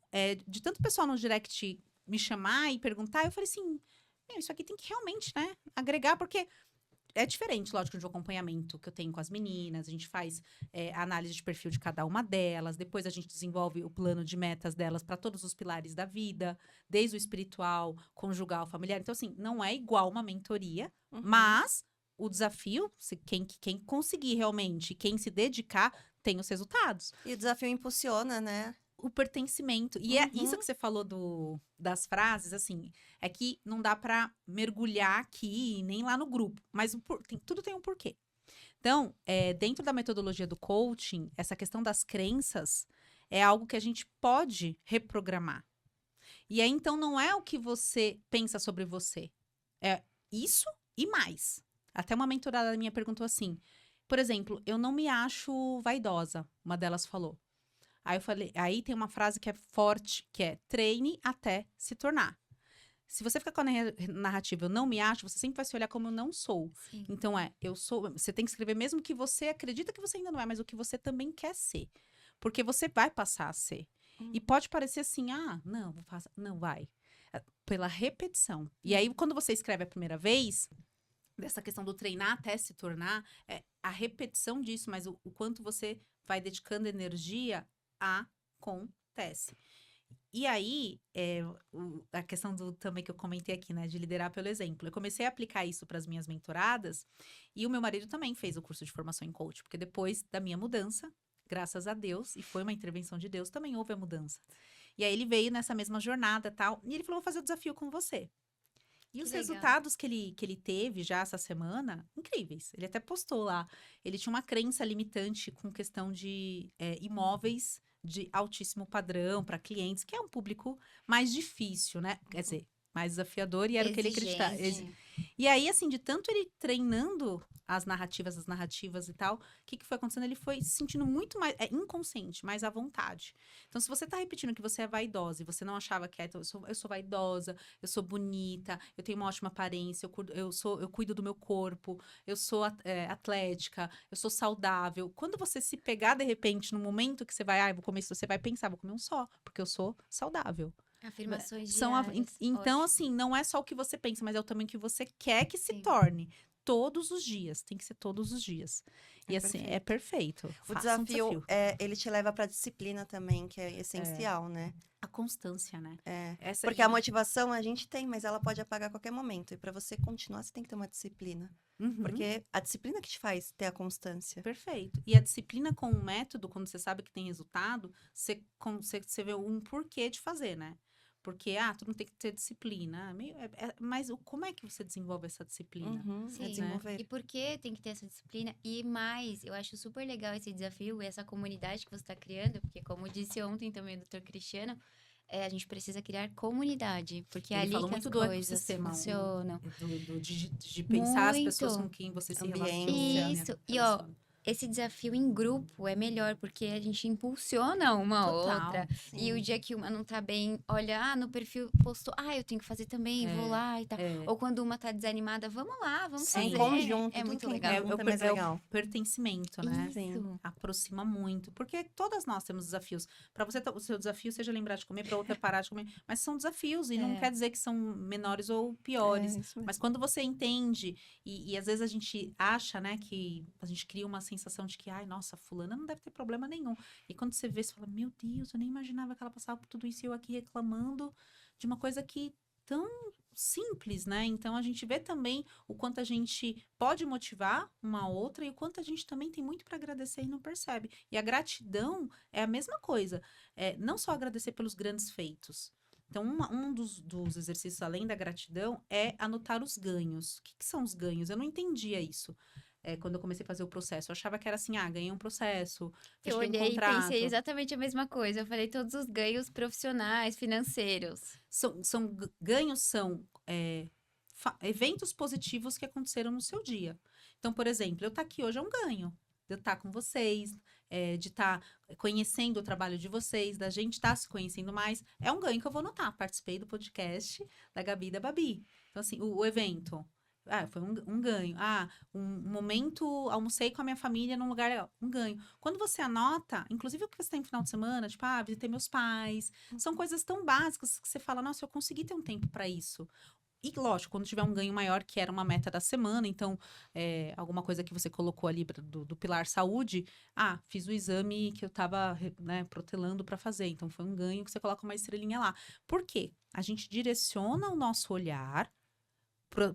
de tanto pessoal no direct me chamar e perguntar, eu falei assim, meu, isso aqui tem que realmente, né, agregar, porque é diferente, lógico, do acompanhamento que eu tenho com as meninas, a gente faz a análise de perfil de cada uma delas, depois a gente desenvolve o plano de metas delas para todos os pilares da vida, desde o espiritual, conjugal, familiar. Então, assim, não é igual uma mentoria, Uhum. mas o desafio, quem conseguir realmente, quem se dedicar, tem os resultados. E o desafio impulsiona, né? O pertencimento. E é isso Uhum. que você falou das frases, assim, é que não dá pra mergulhar aqui, nem lá no grupo, mas tudo tem um porquê. Então, dentro da metodologia do coaching, essa questão das crenças é algo que a gente pode reprogramar. E aí, então, não é o que você pensa sobre você. É isso e mais. Até uma mentorada minha perguntou assim, por exemplo, eu não me acho vaidosa, uma delas falou. Aí eu falei, aí tem uma frase que é forte, que é treine até se tornar. Se você ficar com a narrativa eu não me acho, você sempre vai se olhar como eu não sou. Sim. Então eu sou, você tem que escrever mesmo que você acredita que você ainda não é, mas o que você também quer ser. Porque você vai passar a ser. E pode parecer assim, não vai. Pela repetição. E aí quando você escreve a primeira vez, dessa questão do treinar até se tornar, a repetição disso, mas o quanto você vai dedicando energia, acontece. E aí, a questão também que eu comentei aqui, né, de liderar pelo exemplo. Eu comecei a aplicar isso para as minhas mentoradas e o meu marido também fez o curso de formação em coach, porque depois da minha mudança, graças a Deus, e foi uma intervenção de Deus, também houve a mudança. E aí ele veio nessa mesma jornada e tal, e ele falou, vou fazer o desafio com você. E Que os legal. resultados que ele teve já essa semana, incríveis. Ele até postou lá. Ele tinha uma crença limitante com questão de imóveis de altíssimo padrão para clientes, que é um público mais difícil, né? Quer dizer, mais desafiador, e era o que ele acreditava. Exigente. E aí, assim, de tanto ele treinando as narrativas e tal, o que foi acontecendo? Ele foi se sentindo muito mais, inconsciente, mais à vontade. Então, se você tá repetindo que você é vaidosa e você não achava que então, eu sou vaidosa, eu sou bonita, eu tenho uma ótima aparência, eu cuido do meu corpo, eu sou atlética, eu sou saudável. Quando você se pegar, de repente, no momento que você vai, vou comer isso, você vai pensar, vou comer um só, porque eu sou saudável. Afirmações São diárias. Então, Ótimo. assim, não é só o que você pensa, mas é o também que você quer que se Sim. torne. Todos os dias, tem que ser todos os dias. E assim, é perfeito. O Faça um desafio, ele te leva pra disciplina também, que é essencial, né? A constância, né? É. Essa, Porque a motivação a gente tem, mas ela pode apagar a qualquer momento. E pra você continuar, você tem que ter uma disciplina. Uhum, Porque a disciplina que te faz ter a constância. perfeito. E a disciplina com o método, quando você sabe que tem resultado, você vê um porquê de fazer, né? Porque, todo mundo tem que ter disciplina. Mas como é que você desenvolve essa disciplina? Uhum, Sim. é desenvolver. E por que tem que ter essa disciplina? E mais, eu acho super legal esse desafio e essa comunidade que você está criando, porque como disse ontem também o Dr. Cristiano, a gente precisa criar comunidade, porque é Ele ali falou que muito as do coisas ecossistema, funcionam. de pensar as pessoas com Muito. quem você se Ambiente. relaciona. Isso. E ó, esse desafio em grupo é melhor, porque a gente impulsiona uma Total. outra. E o Sim. dia que uma não tá bem, olha, no perfil postou, eu tenho que fazer também, vou lá e tal. É. Ou quando uma tá desanimada, vamos lá, vamos Sim. fazer. Conjunto, É tudo muito que é legal. conjunto é mais legal. Pertencimento, né? Isso. Aproxima muito. Porque todas nós temos desafios. Para você, o seu desafio seja lembrar de comer, para outra é parar de comer. Mas são desafios e não quer dizer que são menores ou piores. Isso mesmo. Mas quando você entende, e às vezes a gente acha, né, que a gente cria uma sensação de que, nossa, fulana não deve ter problema nenhum. E quando você vê, você fala, meu Deus, eu nem imaginava que ela passava por tudo isso e eu aqui reclamando de uma coisa que tão simples, né? Então a gente vê também o quanto a gente pode motivar uma outra e o quanto a gente também tem muito para agradecer e não percebe. E a gratidão é a mesma coisa. Não só agradecer pelos grandes feitos. Então, um dos exercícios, além da gratidão, é anotar os ganhos. O que são os ganhos? Eu não entendia isso. Quando eu comecei a fazer o processo. Eu achava que era assim, ganhei um processo, Eu fechei um olhei e contrato. pensei exatamente a mesma coisa. Eu falei todos os ganhos profissionais, financeiros. Ganhos são eventos positivos que aconteceram no seu dia. Então, por exemplo, eu estar aqui hoje é um ganho. De eu estar com vocês, de estar conhecendo o trabalho de vocês, da gente estar se conhecendo mais. É um ganho que eu vou notar. Participei do podcast da Gabi e da Babi. Então, assim, o evento... foi um ganho. Um momento, almocei com a minha família num lugar legal. Um ganho. Quando você anota, inclusive o que você tem no final de semana, tipo, visitei meus pais. São coisas tão básicas que você fala, nossa, eu consegui ter um tempo para isso. E, lógico, quando tiver um ganho maior, que era uma meta da semana, então, alguma coisa que você colocou ali do Pilar Saúde, fiz o exame que eu tava, né, protelando para fazer. Então, foi um ganho que você coloca uma estrelinha lá. Por quê? A gente direciona o nosso olhar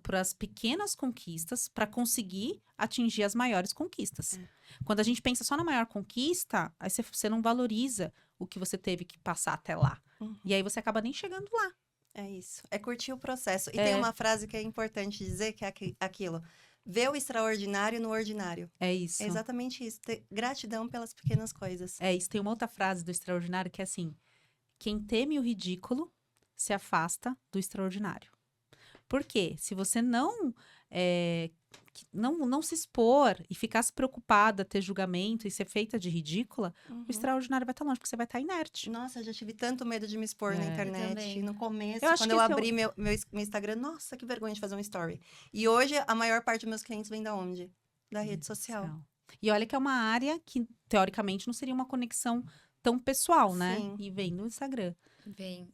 para as pequenas conquistas para conseguir atingir as maiores conquistas. Quando a gente pensa só na maior conquista, aí você não valoriza o que você teve que passar até lá. E aí você acaba nem chegando lá. É isso. É curtir o processo. E tem uma frase que é importante dizer, que é aquilo. Ver o extraordinário no ordinário. É isso. É exatamente isso. Ter gratidão pelas pequenas coisas. É isso. Tem uma outra frase do extraordinário que é assim: quem teme o ridículo se afasta do extraordinário. Por quê? Se você não se expor e ficar se preocupada, ter julgamento e ser feita de ridícula, o extraordinário vai estar longe, porque você vai estar inerte. Nossa, eu já tive tanto medo de me expor na internet. No começo, Eu acho quando que eu abri meu Instagram, nossa, que vergonha de fazer um story. E hoje, a maior parte dos meus clientes vem da onde? Da rede social. E olha que é uma área que, teoricamente, não seria uma conexão tão pessoal, né? Sim. E vem no Instagram.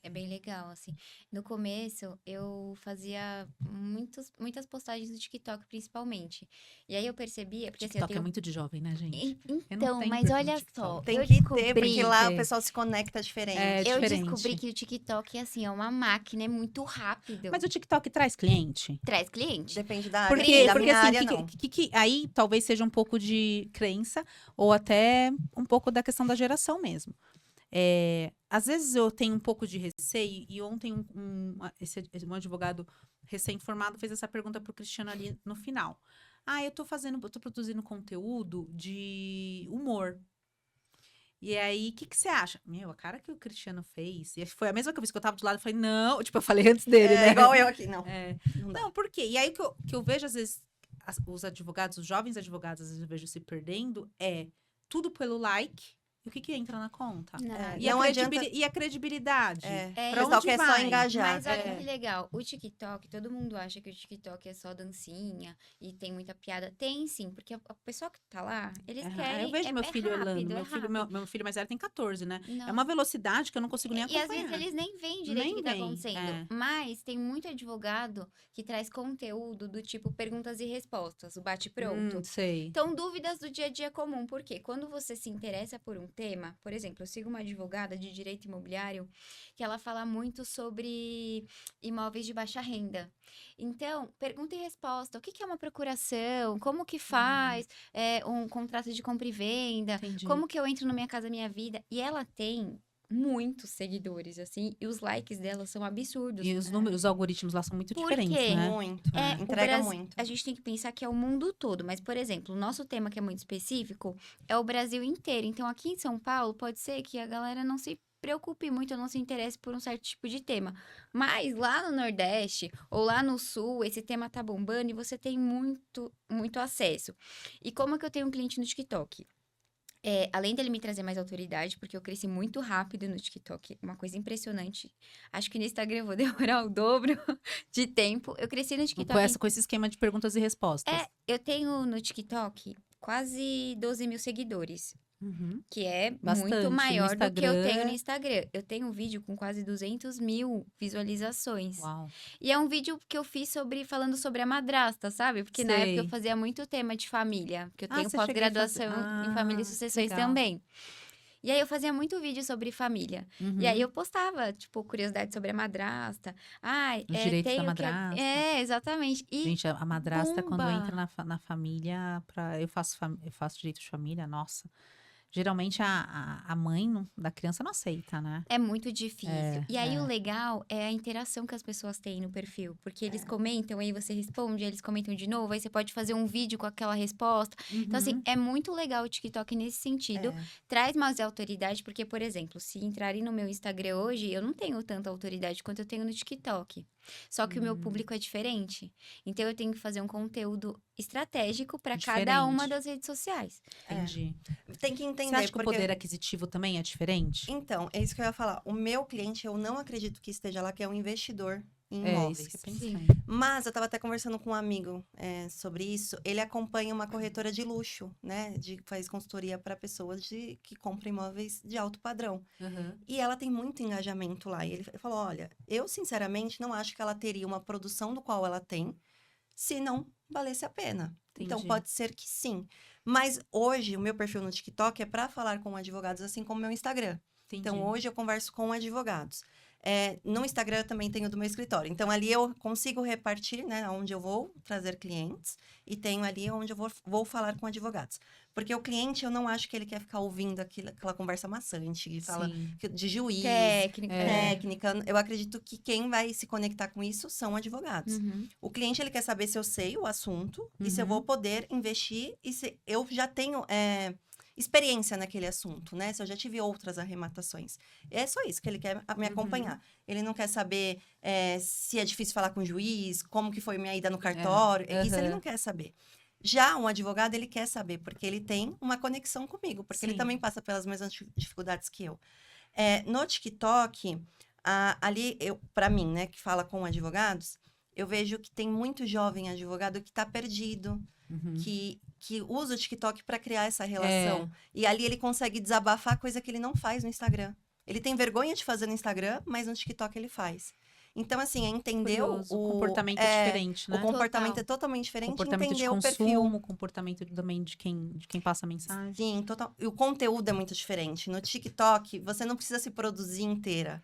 É bem legal, assim. No começo, eu fazia muitas postagens no TikTok, principalmente. E aí eu percebia... Porque, TikTok assim, é muito de jovem, né, gente? Então, tenho mas perfil no olha TikTok. só, Tem eu que descobri... ter, porque lá o pessoal se conecta diferente. Eu diferente. descobri que o TikTok, assim, é uma máquina, é muito rápido. Mas o TikTok traz cliente? Traz cliente? Depende da área. Porque Da minha assim, área, não. aí talvez seja um pouco de crença ou até um pouco da questão da geração mesmo. Às vezes eu tenho um pouco de receio, e ontem um advogado recém-formado fez essa pergunta para o Cristiano ali no final. Eu tô produzindo conteúdo de humor. E aí, o que que você acha? Meu, a cara que o Cristiano fez. E foi a mesma que eu vi que eu tava do lado. Eu falei, não. Tipo, eu falei antes dele, né? Igual eu aqui, não. É. Não dá. Não, por quê? E aí, o que eu vejo, às vezes, os advogados, os jovens advogados, às vezes eu vejo se perdendo, é tudo pelo like. E o que que entra na conta? Nada. E, Não adianta. e a credibilidade? É, É, o Pra pessoal onde quer só vai? engajar. Mas olha É. que legal, o TikTok, todo mundo acha que o TikTok é só dancinha e tem muita piada. Tem sim, porque a pessoa que tá lá, eles Aham. querem. Eu vejo meu filho rápido, olhando. é Meu filho, rápido. meu filho mais velho tem 14, né? Não. É uma velocidade que eu não consigo nem E às acompanhar. vezes eles nem veem direito Nem o que tá veem, acontecendo. é. Mas tem muito advogado que traz conteúdo do tipo perguntas e respostas, o bate-pronto. Sei. Então, dúvidas do dia a dia comum. Por quê? Quando você se interessa por um tema, por exemplo, eu sigo uma advogada de direito imobiliário que ela fala muito sobre imóveis de baixa renda. Então, pergunta e resposta. O que que é uma procuração? Como que faz um contrato de compra e venda? Entendi. Como que eu entro no Minha Casa Minha Vida? E ela tem muitos seguidores, assim, e os likes dela são absurdos. E os números, os algoritmos lá são muito Por diferentes, quê? né? Muito. É, o Entrega Brasil- muito. A gente tem que pensar que é o mundo todo, mas, por exemplo, o nosso tema que é muito específico é o Brasil inteiro. Então, aqui em São Paulo, pode ser que a galera não se preocupe muito, não se interesse por um certo tipo de tema. Mas lá no Nordeste ou lá no Sul, esse tema tá bombando e você tem muito, muito acesso. E como que eu tenho um cliente no TikTok? Além dele me trazer mais autoridade, porque eu cresci muito rápido no TikTok, uma coisa impressionante. Acho que no Instagram eu vou demorar o dobro de tempo. Eu cresci no TikTok. Com esse esquema de perguntas e respostas. Eu tenho no TikTok quase 12 mil seguidores, Uhum. que é Bastante. muito No maior do que eu tenho Instagram- no Instagram. Eu tenho um vídeo com quase 200 mil visualizações. Uau. E é um vídeo que eu fiz falando sobre a madrasta, sabe? Porque na época eu Sei. fazia muito tema de família, porque eu Ah, tenho você chega a pós-graduação fazer- em família e Ah, sucessões legal. também. E aí eu fazia muito vídeo sobre família. Uhum. E aí eu postava, tipo, curiosidade sobre a madrasta. Ai, Os direitos da tenho que... madrasta. Exatamente. E Gente, a madrasta, quando bomba. entra na família, eu faço direito de família, nossa. Geralmente a mãe da criança não aceita, né? é muito difícil. E aí é. o legal é a interação que as pessoas têm no perfil. Porque eles comentam, aí você responde, aí eles comentam de novo, aí você pode fazer um vídeo com aquela resposta. Então, assim, é muito legal o TikTok nesse sentido. É. Traz mais autoridade, porque, por exemplo, se entrarem no meu Instagram hoje, eu não tenho tanta autoridade quanto eu tenho no TikTok. Só que o meu público é diferente. Então, eu tenho que fazer um conteúdo estratégico para cada uma Diferente. das redes sociais. Entendi. Tem que entender. Você acha que o porque... poder aquisitivo também é diferente? Então, é isso que eu ia falar. O meu cliente, eu não acredito que esteja lá, que é um investidor em É imóveis. isso que eu Sim. pensei. Mas eu estava até conversando com um amigo sobre isso. Ele acompanha uma corretora de luxo, né? Faz consultoria para pessoas que compram imóveis de alto padrão. Uhum. E ela tem muito engajamento lá. E ele falou: olha, eu sinceramente não acho que ela teria uma produção do qual ela tem se não valesse a pena. Então Entendi. pode ser que sim. Mas hoje o meu perfil no TikTok é para falar com advogados, assim como o meu Instagram. Entendi. Então, hoje eu converso com advogados. No Instagram eu também tenho do meu escritório. Então, ali eu consigo repartir, né? Onde eu vou trazer clientes. E tenho ali onde eu vou falar com advogados. Porque o cliente, eu não acho que ele quer ficar ouvindo aquela conversa maçante. Que fala Sim. de juiz, Técnica. técnica. Eu acredito que quem vai se conectar com isso são advogados. Uhum. O cliente, ele quer saber se eu sei o assunto. E se eu vou poder investir. E se eu já tenho... experiência naquele assunto, né? Se eu já tive outras arrematações. É só isso que ele quer me acompanhar. Ele não quer saber se é difícil falar com o juiz, como que foi minha ida no cartório. Isso ele não quer saber. Já um advogado, ele quer saber, porque ele tem uma conexão comigo. Porque ele Sim. também passa pelas mesmas dificuldades que eu. No TikTok, ali, para mim, né, que fala com advogados, eu vejo que tem muito jovem advogado que está perdido, Uhum. que usa o TikTok para criar essa relação. E ali ele consegue desabafar, coisa que ele não faz no Instagram. Ele tem vergonha de fazer no Instagram, mas no TikTok ele faz. Então, assim, é entender Curioso. O comportamento é diferente, né? O comportamento Total. é totalmente diferente. Comportamento de Entender o perfil. consumo, comportamento também de quem passa a mensagem. Sim, total. E o conteúdo é muito diferente. No TikTok, você não precisa se produzir inteira.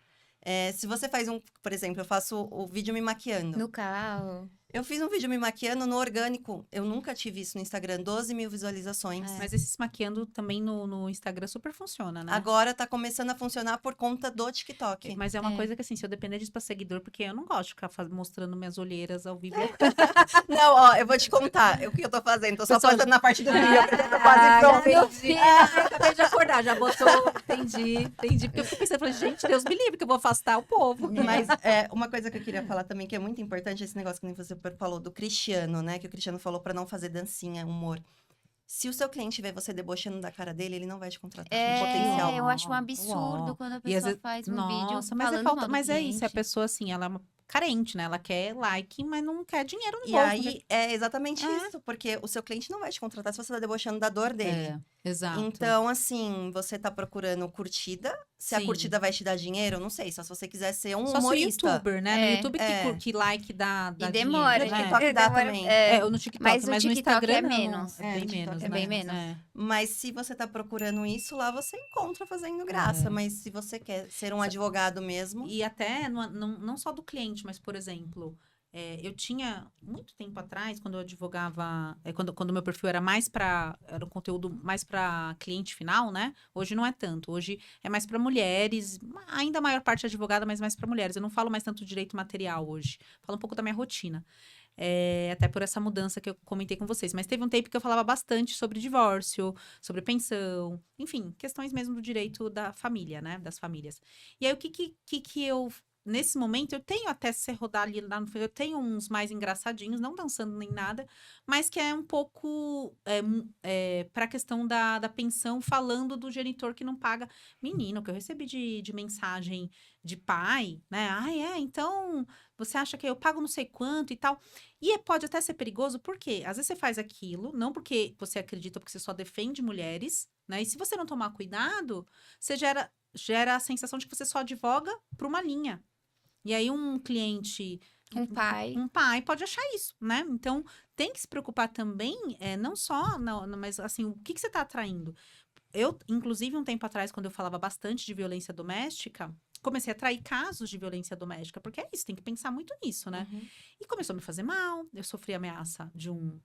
Se você faz por exemplo, eu faço o vídeo me maquiando. No carro. Eu fiz um vídeo me maquiando no orgânico. Eu nunca tive isso no Instagram. 12 mil visualizações. Mas esse se maquiando também no Instagram super funciona, né? Agora tá começando a funcionar por conta do TikTok. Mas é uma coisa que, assim, se eu depender disso pra seguidor, porque eu não gosto de ficar mostrando minhas olheiras ao vivo. Não, ó, eu vou te contar o que eu tô fazendo. Tô só Pessoal, passando na parte do vídeo, porque eu tô quase pronta. Entendi. Acabei de acordar, já botou. Entendi. Porque eu fico pensando, falei, gente, Deus me livre, que eu vou afastar o povo. Mas uma coisa que eu queria falar também, que é muito importante, esse negócio que nem você falou do Cristiano, né? Que o Cristiano falou pra não fazer dancinha, humor. Se o seu cliente vê você debochando da cara dele, ele não vai te contratar com potencial. Eu acho um absurdo Uau. quando a E pessoa às vezes- faz um Nossa, vídeo mas falando falta, mal do mas é isso, a cliente. pessoa, assim, ela é uma carente, né? Ela quer like, mas não quer dinheiro no E bolso. aí, é exatamente É. isso, porque o seu cliente não vai te contratar se você tá debochando da dor dele. Exato. Então, assim, você tá procurando curtida. Se a Sim. curtida vai te dar dinheiro, não sei. Só se você quiser ser um Só se o humorista. youtuber, né? No É, YouTube que like dá E dinheiro, demora. No né? TikTok dá Demora- também. É, ou no TikTok, Mas mas o no TikTok Instagram é não. menos. É bem TikTok menos, é né? bem menos. É. Mas se você tá procurando isso, lá você encontra fazendo graça. É. Mas se você quer ser um advogado mesmo. E até, não só do cliente, mas, por exemplo, eu tinha, muito tempo atrás, quando eu advogava, quando o meu perfil era era um conteúdo mais para cliente final, né? Hoje não é tanto. Hoje é mais para mulheres, ainda a maior parte é advogada, mas mais para mulheres. Eu não falo mais tanto direito material hoje. Falo um pouco da minha rotina. Até por essa mudança que eu comentei com vocês. Mas teve um tempo que eu falava bastante sobre divórcio, sobre pensão, enfim, questões mesmo do direito da família, né? Das famílias. E aí, o que eu... Nesse momento, eu tenho até, se você rodar ali lá no eu tenho uns mais engraçadinhos, não dançando nem nada, mas que é um pouco para a questão da pensão, falando do genitor que não paga. Menino, que eu recebi de mensagem de pai, né? Então você acha que eu pago não sei quanto e tal. E pode até ser perigoso, porque às vezes você faz aquilo, não porque você acredita, porque você só defende mulheres, né? E se você não tomar cuidado, você gera a sensação de que você só advoga para uma linha. E aí um cliente, Um pai. um pai pode achar isso, né? Então tem que se preocupar também, não só, mas assim, o que você está atraindo? Eu, inclusive, um tempo atrás, quando eu falava bastante de violência doméstica, comecei a atrair casos de violência doméstica, porque é isso, tem que pensar muito nisso, né? Uhum. E começou a me fazer mal, eu sofri ameaça de um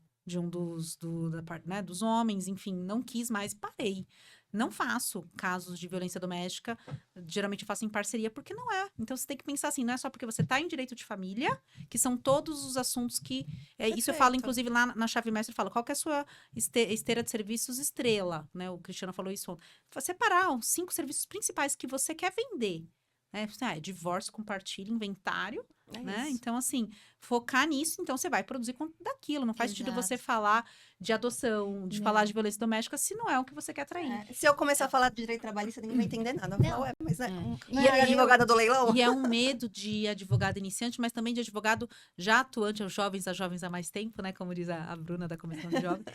dos homens, enfim, não quis mais, parei. Não faço casos de violência doméstica, geralmente eu faço em parceria, porque não é. Então, você tem que pensar assim, não é só porque você está em direito de família, que são todos os assuntos que... isso eu falo, Perfeito. inclusive, lá na Chave Mestre, eu falo, qual que é a sua esteira de serviços estrela, né? O Cristiano falou isso ontem. Separar os 5 serviços principais que você quer vender. Divórcio, compartilho, inventário, né? Isso. Então, assim, focar nisso, então você vai produzir conteúdo daquilo. Não faz sentido você falar de adoção, de falar de violência doméstica, se não é o que você quer atrair. Se eu começar a falar de direito trabalhista, ninguém vai entender nada. Eu vou falar, mas não E é aí advogada do leilão? E é um medo de advogado iniciante, mas também de advogado já atuante, aos jovens há mais tempo, né? Como diz a Bruna da Comissão de Jovens.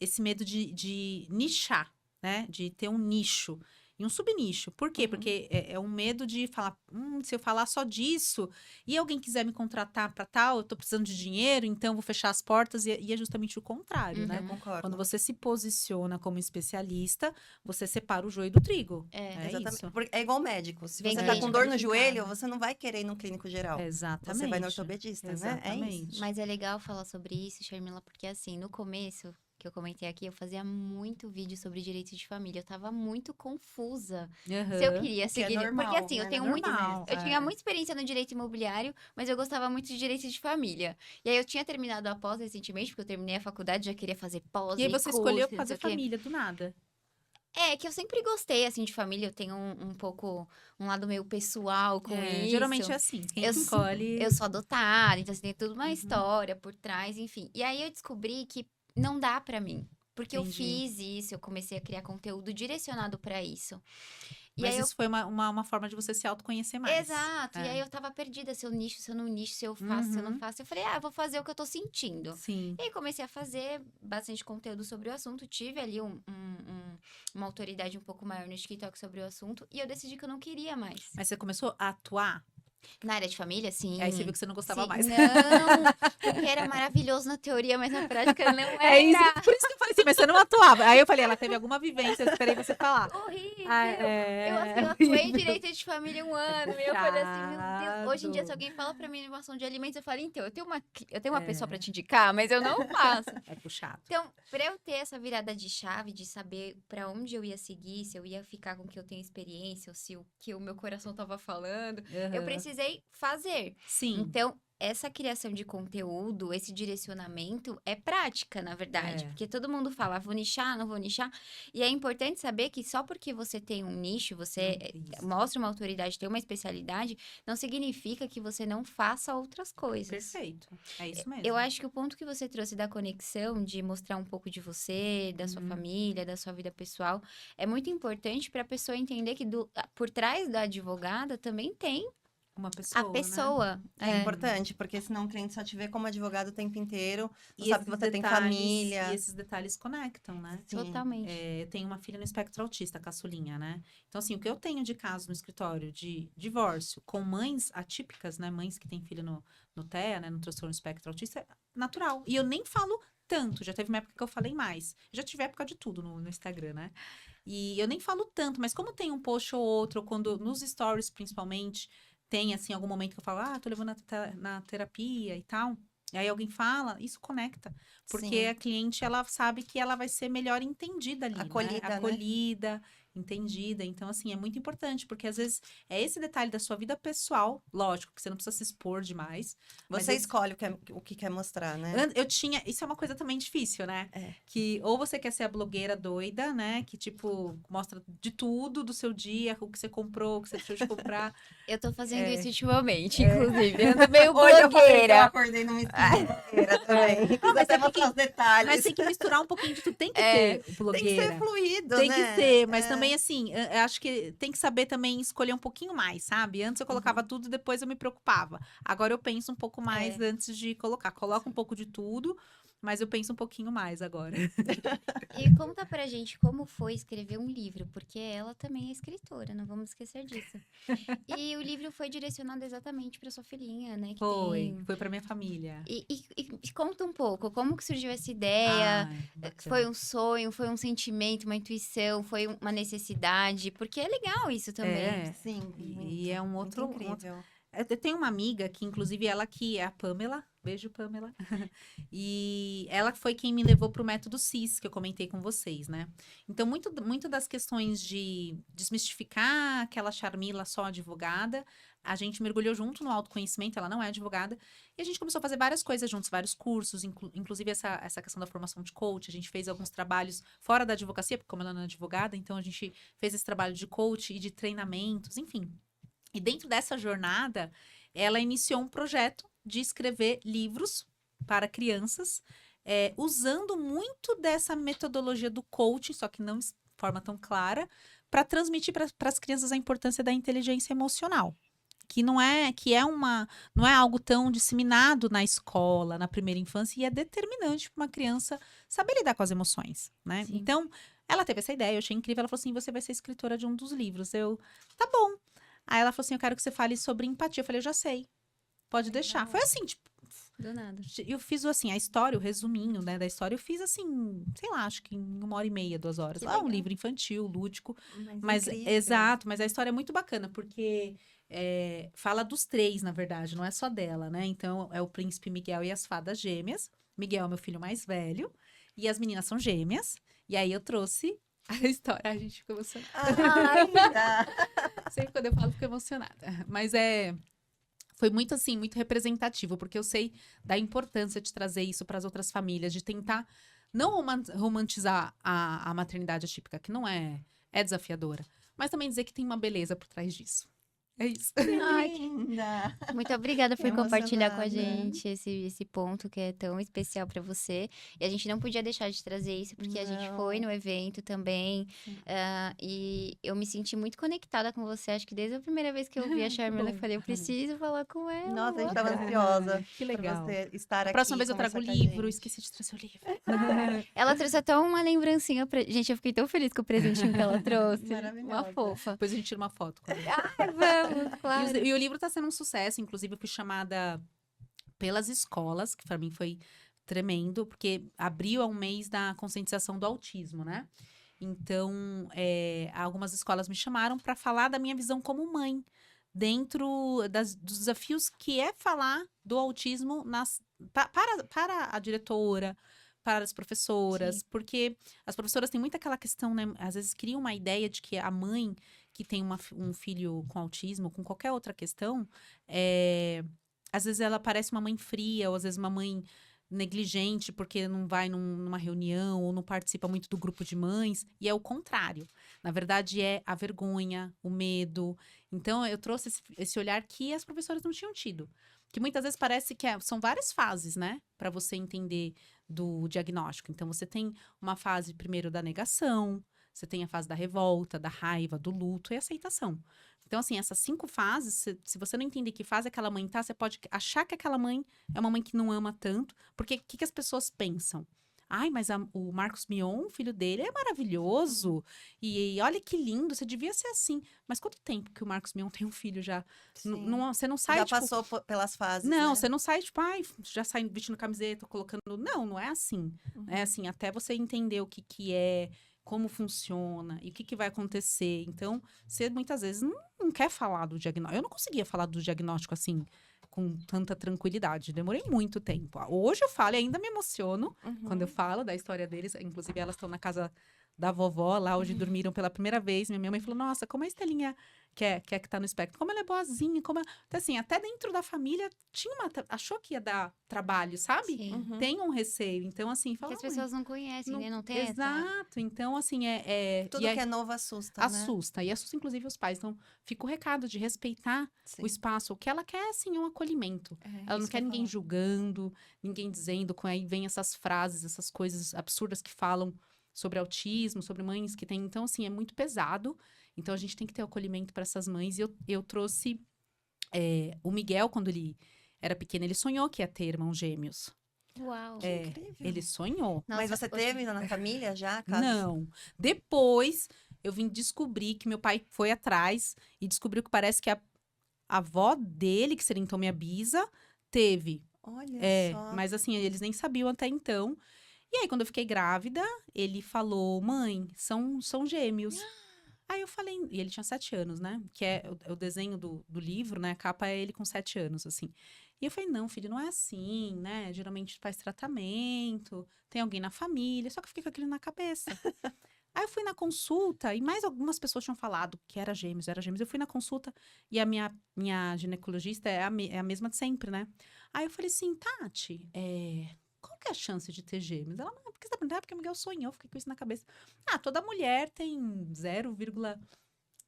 Esse medo de nichar, né? De ter um nicho. E um subnicho. Por quê? Uhum. Porque é um medo de falar, se eu falar só disso, e alguém quiser me contratar para tal, eu tô precisando de dinheiro, então vou fechar as portas, e é justamente o contrário, né? Eu concordo. Quando você se posiciona como especialista, você separa o joio do trigo. Exatamente. Isso. Porque é igual médico. Se Bem você tá com dor no qualificado. joelho, você não vai querer ir no clínico geral. Exatamente. Você vai no ortopedista, né? É isso. Exatamente. Mas é legal falar sobre isso, Sharmila, porque assim, no começo, que eu comentei aqui, eu fazia muito vídeo sobre direito de família. Eu tava muito confusa se eu queria que é seguir. normal, Porque assim, né? eu tenho É muito. normal, Eu tinha muita experiência no direito imobiliário, mas eu gostava muito de direito de família. E aí eu tinha terminado a pós recentemente, porque eu terminei a faculdade, já queria fazer pós. E aí você curso, escolheu não fazer sei o quê. família do nada. É, que eu sempre gostei, assim, de família. Eu tenho um pouco, um lado meio pessoal com isso. Geralmente é assim. Quem Eu escolhe. Eu sou adotada, então assim, tem toda uma história por trás, enfim. E aí eu descobri que não dá pra mim. Porque eu Entendi. fiz isso, eu comecei a criar conteúdo direcionado pra isso. E Mas aí isso foi uma forma de você se autoconhecer mais. Exato. E aí eu tava perdida, se eu nicho, se eu não nicho, se eu faço, se eu não faço. Eu falei, eu vou fazer o que eu tô sentindo. Sim. E aí comecei a fazer bastante conteúdo sobre o assunto. Tive ali uma autoridade um pouco maior no TikTok sobre o assunto. E eu decidi que eu não queria mais. Mas você começou a atuar? Na área de família, sim. Aí você viu que você não gostava Sim. mais. Não, porque era maravilhoso na teoria, mas na prática não era. É isso, por isso que eu falei assim, mas você não atuava. Aí eu falei, ela teve alguma vivência, eu esperei você falar. Horrível. Eu atuei em direito de família 1 ano. E eu falei assim, meu Deus. Hoje em dia, se alguém fala pra mim animação de alimentos, eu falo, então, eu tenho uma pessoa pra te indicar, mas eu não faço. É puxado. Então, pra eu ter essa virada de chave, de saber pra onde eu ia seguir, se eu ia ficar com o que eu tenho experiência, ou se o que o meu coração tava falando, eu precisei fazer. Sim. Então, essa criação de conteúdo, esse direcionamento é prática, na verdade. É. Porque todo mundo fala, vou nichar, não vou nichar. E é importante saber que só porque você tem um nicho, você Isso. mostra uma autoridade, tem uma especialidade, não significa que você não faça outras coisas. Perfeito. É isso mesmo. Eu acho que o ponto que você trouxe da conexão, de mostrar um pouco de você, da sua família, da sua vida pessoal, é muito importante para a pessoa entender que por trás da advogada também tem Uma pessoa, a pessoa. É importante, porque senão o cliente só te vê como advogado o tempo inteiro, não E sabe que esses você tem detalhes- família. E esses detalhes conectam, né? Sim. Totalmente. Eu tenho uma filha no espectro autista, caçulinha, né? Então, assim, o que eu tenho de caso no escritório de divórcio com mães atípicas, né? Mães que têm filho no TEA, né? No transtorno espectro autista, é natural. E eu nem falo tanto. Já teve uma época que eu falei mais. Já tive época de tudo no Instagram, né? E eu nem falo tanto, mas como tem um post ou outro, ou quando nos stories, principalmente, tem, assim, algum momento que eu falo, tô levando na terapia e tal. E aí alguém fala, isso conecta. Porque Sim. a cliente, ela sabe que ela vai ser melhor entendida ali, Acolhida, né? né? Acolhida, entendida. Então, assim, é muito importante. Porque, às vezes, é esse detalhe da sua vida pessoal. Lógico que você não precisa se expor demais. mas Você escolhe o que quer mostrar, né? Eu tinha... Isso é uma coisa também difícil, né? É. Que ou você quer ser a blogueira doida, né? Que, tipo, mostra de tudo do seu dia, o que você comprou, o que você deixou de comprar. Eu tô fazendo isso ultimamente, inclusive. Eu ando meio Hoje eu falei que eu blogueira. acordei numa blogueira também. Quis mas até é mostrar os detalhes. Mas tem que misturar um pouquinho de tudo. Tem que É, ter Tem blogueira. que ser fluido, Tem né? que ser, mas É. também, assim, eu acho que tem que saber também escolher um pouquinho mais, sabe? Antes eu colocava tudo, depois eu me preocupava. Agora eu penso um pouco mais antes de colocar. Coloco um pouco de tudo, mas eu penso um pouquinho mais agora. E conta pra gente como foi escrever um livro, porque ela também é escritora, não vamos esquecer disso. E o livro foi direcionado exatamente pra sua filhinha, né? Que Foi pra minha família. E conta um pouco, como que surgiu essa ideia? Ai, bacana. Foi um sonho, foi um sentimento, uma intuição, foi uma necessidade? Porque é legal isso também. É. Sim. E é um muito outro... incrível. Eu tenho uma amiga que, inclusive, ela que é a Pamela. Beijo, Pamela. E ela foi quem me levou pro método CIS, que eu comentei com vocês, né? Então, muito das questões de desmistificar aquela Charmila só advogada, a gente mergulhou junto no autoconhecimento, ela não é advogada, e a gente começou a fazer várias coisas juntos, vários cursos, inclusive essa questão da formação de coach, a gente fez alguns trabalhos fora da advocacia, porque como ela não é advogada, então a gente fez esse trabalho de coach e de treinamentos, enfim. E dentro dessa jornada, ela iniciou um projeto de escrever livros para crianças, usando muito dessa metodologia do coaching, só que não de forma tão clara, para transmitir para as crianças a importância da inteligência emocional. Não é algo tão disseminado na escola, na primeira infância, e é determinante para uma criança saber lidar com as emoções, né? Sim. Então, ela teve essa ideia, eu achei incrível, ela falou assim, você vai ser escritora de um dos livros. Tá bom. Aí ela falou assim, eu quero que você fale sobre empatia. Eu falei, eu já sei, pode deixar. Foi assim, tipo, Do nada. eu fiz assim, a história, o resuminho, né, da história, eu fiz assim, sei lá, acho que em 1h30, 2 horas. Que É um legal. livro infantil, lúdico, mas incrível. exato, mas a história é muito bacana, porque fala dos 3, na verdade, não é só dela, né? Então, é o príncipe Miguel e as fadas gêmeas. Miguel é meu filho mais velho, e as meninas são gêmeas, e aí eu trouxe a história. A gente ficou emocionada. Ai, tá. Sempre quando eu falo, fico emocionada. Mas foi muito assim, muito representativo, porque eu sei da importância de trazer isso para as outras famílias, de tentar não romantizar a maternidade atípica, que não é desafiadora, mas também dizer que tem uma beleza por trás disso. É isso. Ai, Linda. muito obrigada por Fiquei compartilhar com a emocionada. gente esse ponto que é tão especial pra você. E a gente não podia deixar de trazer isso, porque a gente Não. foi no evento também. E eu me senti muito conectada com você. Acho que desde a primeira vez que eu vi a Charmila, eu bom. falei, eu preciso falar com ela. Nossa, a gente tava ansiosa Que legal. por você estar aqui. A próxima vez eu trago o conversar com a livro, gente. esqueci de trazer o livro. Ela trouxe até uma lembrancinha pra... Gente, eu fiquei tão feliz com o presentinho que ela trouxe. Uma Maravilhosa. fofa. Depois a gente tira uma foto. Ai, vamos! Vamos, claro. E o livro tá sendo um sucesso. Inclusive, eu fui chamada pelas escolas, que para mim foi tremendo, porque abril é um mês da conscientização do autismo, né? Então, algumas escolas me chamaram para falar da minha visão como mãe, dentro dos desafios que é falar do autismo para a diretora, para as professoras, Sim. porque as professoras têm muito aquela questão, né? Às vezes criam uma ideia de que a mãe que tem um filho com autismo, com qualquer outra questão, às vezes ela parece uma mãe fria, ou às vezes uma mãe negligente porque não vai numa reunião ou não participa muito do grupo de mães, e é o contrário. Na verdade, é a vergonha, o medo. Então, eu trouxe esse olhar que as professoras não tinham tido. Que muitas vezes parece que são várias fases, né? Para você entender do diagnóstico. Então, você tem uma fase primeiro da negação, você tem a fase da revolta, da raiva, do luto e aceitação. Então, assim, essas 5 fases, se você não entender que fase aquela mãe tá, você pode achar que aquela mãe é uma mãe que não ama tanto. Porque o que as pessoas pensam? Ai, mas o Marcos Mion, o filho dele, é maravilhoso. E olha que lindo, você devia ser assim. Mas quanto tempo que o Marcos Mion tem um filho já? Sim. Você não sai, Já tipo... passou pelas fases, Não, né? você não sai, tipo, ai, já sai vestindo camiseta, colocando... Não é assim. É assim, até você entender o que é, como funciona e o que vai acontecer. Então, você muitas vezes não quer falar do diagnóstico. Eu não conseguia falar do diagnóstico assim, com tanta tranquilidade. Demorei muito tempo. Hoje eu falo e ainda me emociono quando eu falo da história deles. Inclusive, elas estão na casa da vovó lá, hoje dormiram pela primeira vez. Minha mãe falou, nossa, como a Estelinha que tá no espectro, como ela é boazinha, como ela... Então, assim, até dentro da família achou que ia dar trabalho, sabe? Sim. Tem um receio. Então, assim, Que fala, as pessoas não conhecem, né? Não tem essa... Exato. Então, assim, Tudo que é novo assusta, né? assusta. E assusta, inclusive, os pais. Então, fica o recado de respeitar Sim. o espaço. O que ela quer, assim, é um acolhimento. Ela não isso que quer eu ia ninguém falar. julgando, ninguém dizendo. Aí vem essas frases, essas coisas absurdas que falam sobre autismo, sobre mães que têm. Então, assim, é muito pesado. Então, a gente tem que ter acolhimento para essas mães. E eu trouxe o Miguel, quando ele era pequeno, ele sonhou que ia ter irmãos gêmeos. Uau. Incrível. Ele sonhou. Mas Nossa, você hoje- teve na família já? Caso... Não. Depois, eu vim descobrir que meu pai foi atrás e descobriu que parece que a avó dele, que seria então minha bisa, teve. Olha só. Mas assim, eles nem sabiam até então. E aí, quando eu fiquei grávida, ele falou, mãe, são gêmeos. Aí eu falei, e ele tinha 7 anos, né? Que é o desenho do livro, né? A capa é ele com 7 anos, assim. E eu falei, não, filho, não é assim, né? Geralmente faz tratamento, tem alguém na família, só que eu fiquei com aquilo na cabeça. Aí eu fui na consulta, e mais algumas pessoas tinham falado que era gêmeos, era gêmeos. Eu fui na consulta, e a minha ginecologista é a mesma de sempre, né? Aí eu falei assim, Tati, qual que é a chance de ter gêmeos? Ela, não, porque você tá perguntando? Porque o Miguel sonhou, eu fiquei com isso na cabeça. Ah, toda mulher tem 0,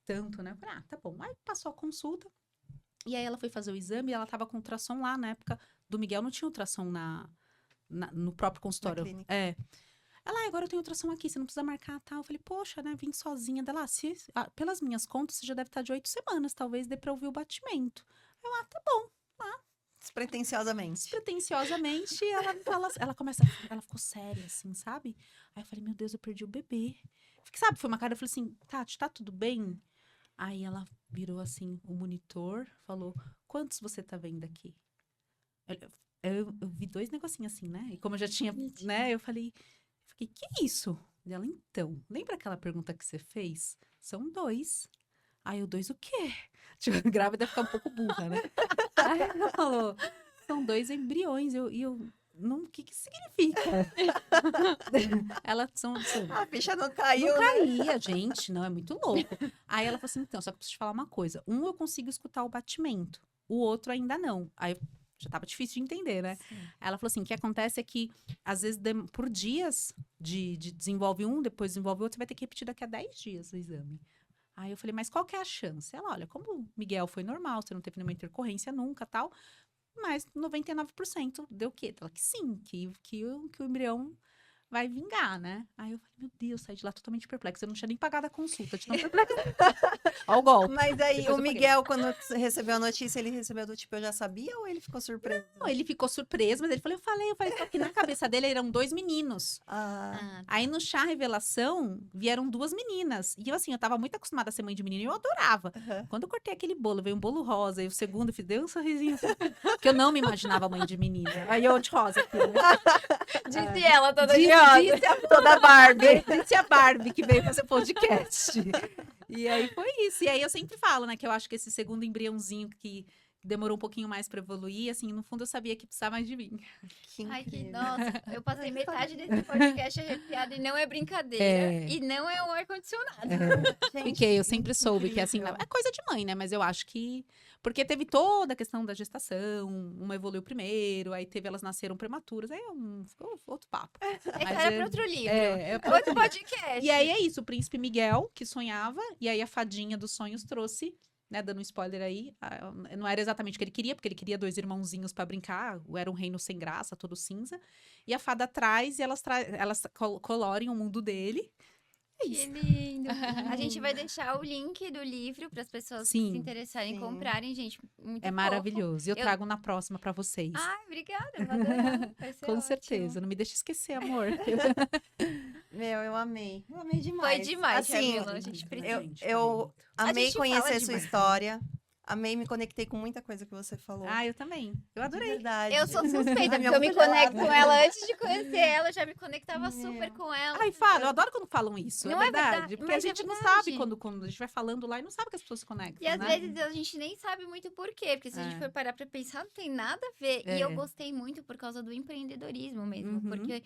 tanto, né? Eu falei, tá bom. Aí passou a consulta, e aí ela foi fazer o exame, e ela tava com ultrassom lá, na época do Miguel não tinha ultrassom no próprio consultório. clínica. Ela, agora eu tenho ultrassom aqui, você não precisa marcar, tal. Eu falei, poxa, né, vim sozinha dela. Pelas minhas contas, você já deve estar de 8 semanas, talvez dê pra ouvir o batimento. Eu, tá bom. Despretensiosamente. Despretensiosamente, ela ficou séria, assim, sabe? Aí eu falei, meu Deus, eu perdi o bebê. Sabe, foi uma cara, eu falei assim, Tati, tá tudo bem? Aí ela virou, assim, o monitor, falou, quantos você tá vendo aqui? Eu vi 2 negocinhos assim, né? E como eu já tinha, né, eu falei, que é isso? E ela, então, lembra aquela pergunta que você fez? São 2. Aí, o 2 o quê? Tipo, grávida fica um pouco burra, né? Aí ela falou, são 2 embriões. E eu, não, o que significa? Ela são A ficha não caiu, não né? caía, gente, não, é muito louco. Aí ela falou assim, então, só que eu preciso te falar uma coisa. Um, eu consigo escutar o batimento. O outro ainda não. Aí, já tava difícil de entender, né? Sim. Ela falou assim, o que acontece é que, às vezes, por dias, de desenvolve um, depois desenvolve outro, você vai ter que repetir daqui a 10 dias o exame. Aí eu falei, mas qual que é a chance? Ela, olha, como o Miguel foi normal, você não teve nenhuma intercorrência nunca, tal, mas 99% deu o quê? Ela, que sim, que o embrião vai vingar, né? Aí eu falei, meu Deus, saí de lá totalmente perplexa. Eu não tinha nem pagado a consulta, de tão perplexa. Ó o golpe. Mas aí, Depois o eu paguei. Miguel, quando você recebeu a notícia, ele recebeu do tipo, eu já sabia ou ele ficou surpreso? Não, ele ficou surpreso, mas ele falou, eu falei, só que na cabeça dele eram 2 meninos. Ah, Ah, Aí no chá revelação, vieram 2 meninas. E eu, assim, eu tava muito acostumada a ser mãe de menino e eu adorava. aham. Quando eu cortei aquele bolo, veio um bolo rosa, e o segundo, deu um sorrisinho assim, porque eu não me imaginava mãe de menina. Aí eu de rosa aqui, né? disse ela toda Disse, curiosa. disse a toda Barbie. Disse a Barbie que veio fazer podcast. E aí foi isso. E aí eu sempre falo, né, que eu acho que esse segundo embriãozinho que demorou um pouquinho mais pra evoluir, assim, no fundo eu sabia que precisava mais de mim. Que Ai, que incrível. nossa, eu passei metade desse podcast arrepiada e não é brincadeira. É. E não é um ar-condicionado. Gente, Fiquei, eu sempre soube que, assim, incrível. é coisa de mãe, né, mas eu acho que... Porque teve toda a questão da gestação, uma evoluiu primeiro, aí elas nasceram prematuras, aí ficou outro papo. É Mas cara para outro livro. é Outro podcast. E aí é isso, o príncipe Miguel, que sonhava, e aí a fadinha dos sonhos trouxe, né, dando um spoiler aí, não era exatamente o que ele queria, porque ele queria 2 irmãozinhos pra brincar, era um reino sem graça, todo cinza, e a fada traz, e elas colorem o mundo dele. É Que isso. lindo. A gente vai deixar o link do livro para as pessoas Sim, se interessarem em sim. comprarem, gente. Muito É fofo. maravilhoso. E eu Eu- trago na próxima pra vocês. Ai, obrigada, eu vou adorar. Vai ser Com ótimo. certeza. Não me deixe esquecer, amor. Meu, eu amei. Eu amei demais. Foi demais, Assim, Jamila, a gente precisa. eu amei gente conhecer fala a sua demais. história. Amei, me conectei com muita coisa que você falou. Ah, eu também. Eu De adorei. verdade. Eu sou suspeita, Ai, porque eu me boca conecto gelada. com ela antes de conhecer ela, eu já me conectava Meu. super com ela. Ai, falo, eu adoro quando falam isso. Não é é verdade. verdade, Porque a mas é gente não verdade. sabe quando a gente vai falando lá e não sabe que as pessoas se conectam. E às né? vezes a gente nem sabe muito por quê, porque se a gente É. for parar pra pensar, não tem nada a ver. E É. eu gostei muito por causa do empreendedorismo mesmo, Uhum. porque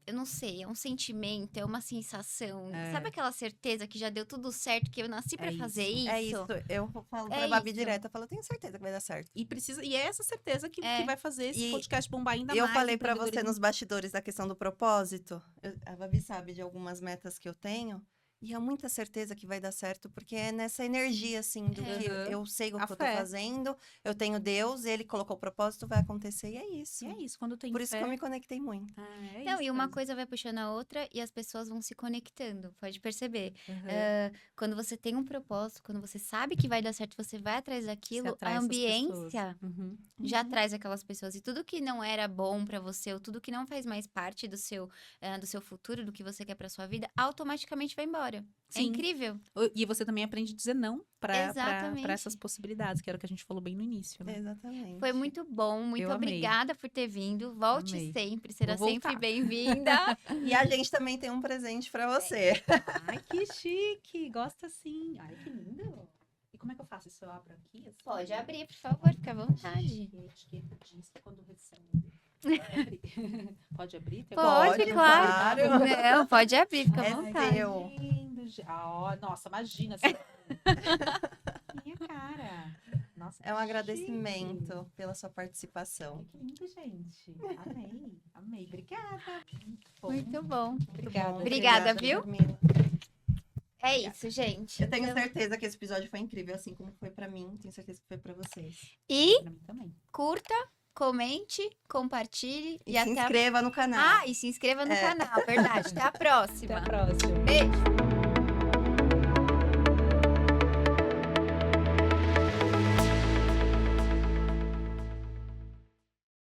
eu não sei, é um sentimento, é uma sensação. É. Sabe aquela certeza que já deu tudo certo, que eu nasci pra É fazer isso. isso? É isso. Eu falo É pra Babi isso. direto, eu falo, eu tenho certeza que vai dar certo. E é essa certeza que É. vai fazer esse E- podcast bombar ainda E eu mais. falei pra você empreendedorismo. nos bastidores da questão do propósito. A Babi sabe de algumas metas que eu tenho. E há muita certeza que vai dar certo, porque é nessa energia, assim, do que Uhum. eu sei o A que eu tô fé. fazendo, eu tenho Deus, ele colocou o propósito, vai acontecer, e é isso. E é isso, quando tem Por isso fé. que eu me conectei muito. É Não, isso e uma mesmo. coisa vai puxando a outra e as pessoas vão se conectando, pode perceber. Uhum. Quando você tem um propósito, quando você sabe que vai dar certo, você vai atrás Você daquilo, atrai a essas ambiência pessoas. Uhum. já traz aquelas pessoas. E tudo que não era bom pra você, ou tudo que não faz mais parte do seu futuro, do que você quer pra sua vida, automaticamente vai embora. É Sim. incrível. E você também aprende a dizer não pra Exatamente. essas possibilidades, que era o que a gente falou bem no início, né? Exatamente. Foi muito bom, muito Eu amei. obrigada por ter vindo. Volte Amei. sempre, será Vou sempre voltar. bem-vinda. E a gente também tem um presente pra você. Ai, que chique! Gosta sim. Ai, que lindo. E como é que eu faço isso? Eu abro aqui? Assim? Pode abrir, por favor, fica à vontade. A etiqueta diz que quando recebe. Pode abrir? Pode abrir? Tem Pode, alguma- claro. Não, pode abrir, fica à É vontade. seu. Lindo. Ó, nossa, imagina. Assim. Minha cara. Nossa, É um que agradecimento chique. pela sua participação. Que lindo, gente. Amei. Amei. Obrigada. Muito bom. Muito bom. Obrigada. Bom, Obrigada, viu? Camila. É isso, gente. Eu tenho certeza que esse episódio foi incrível, assim como foi pra mim. Tenho certeza que foi pra vocês. E Pra mim também. curta, comente, compartilhe E e se até a... inscreva no canal. Ah, e se inscreva no canal, verdade. Até a próxima. Até a próxima. Beijo.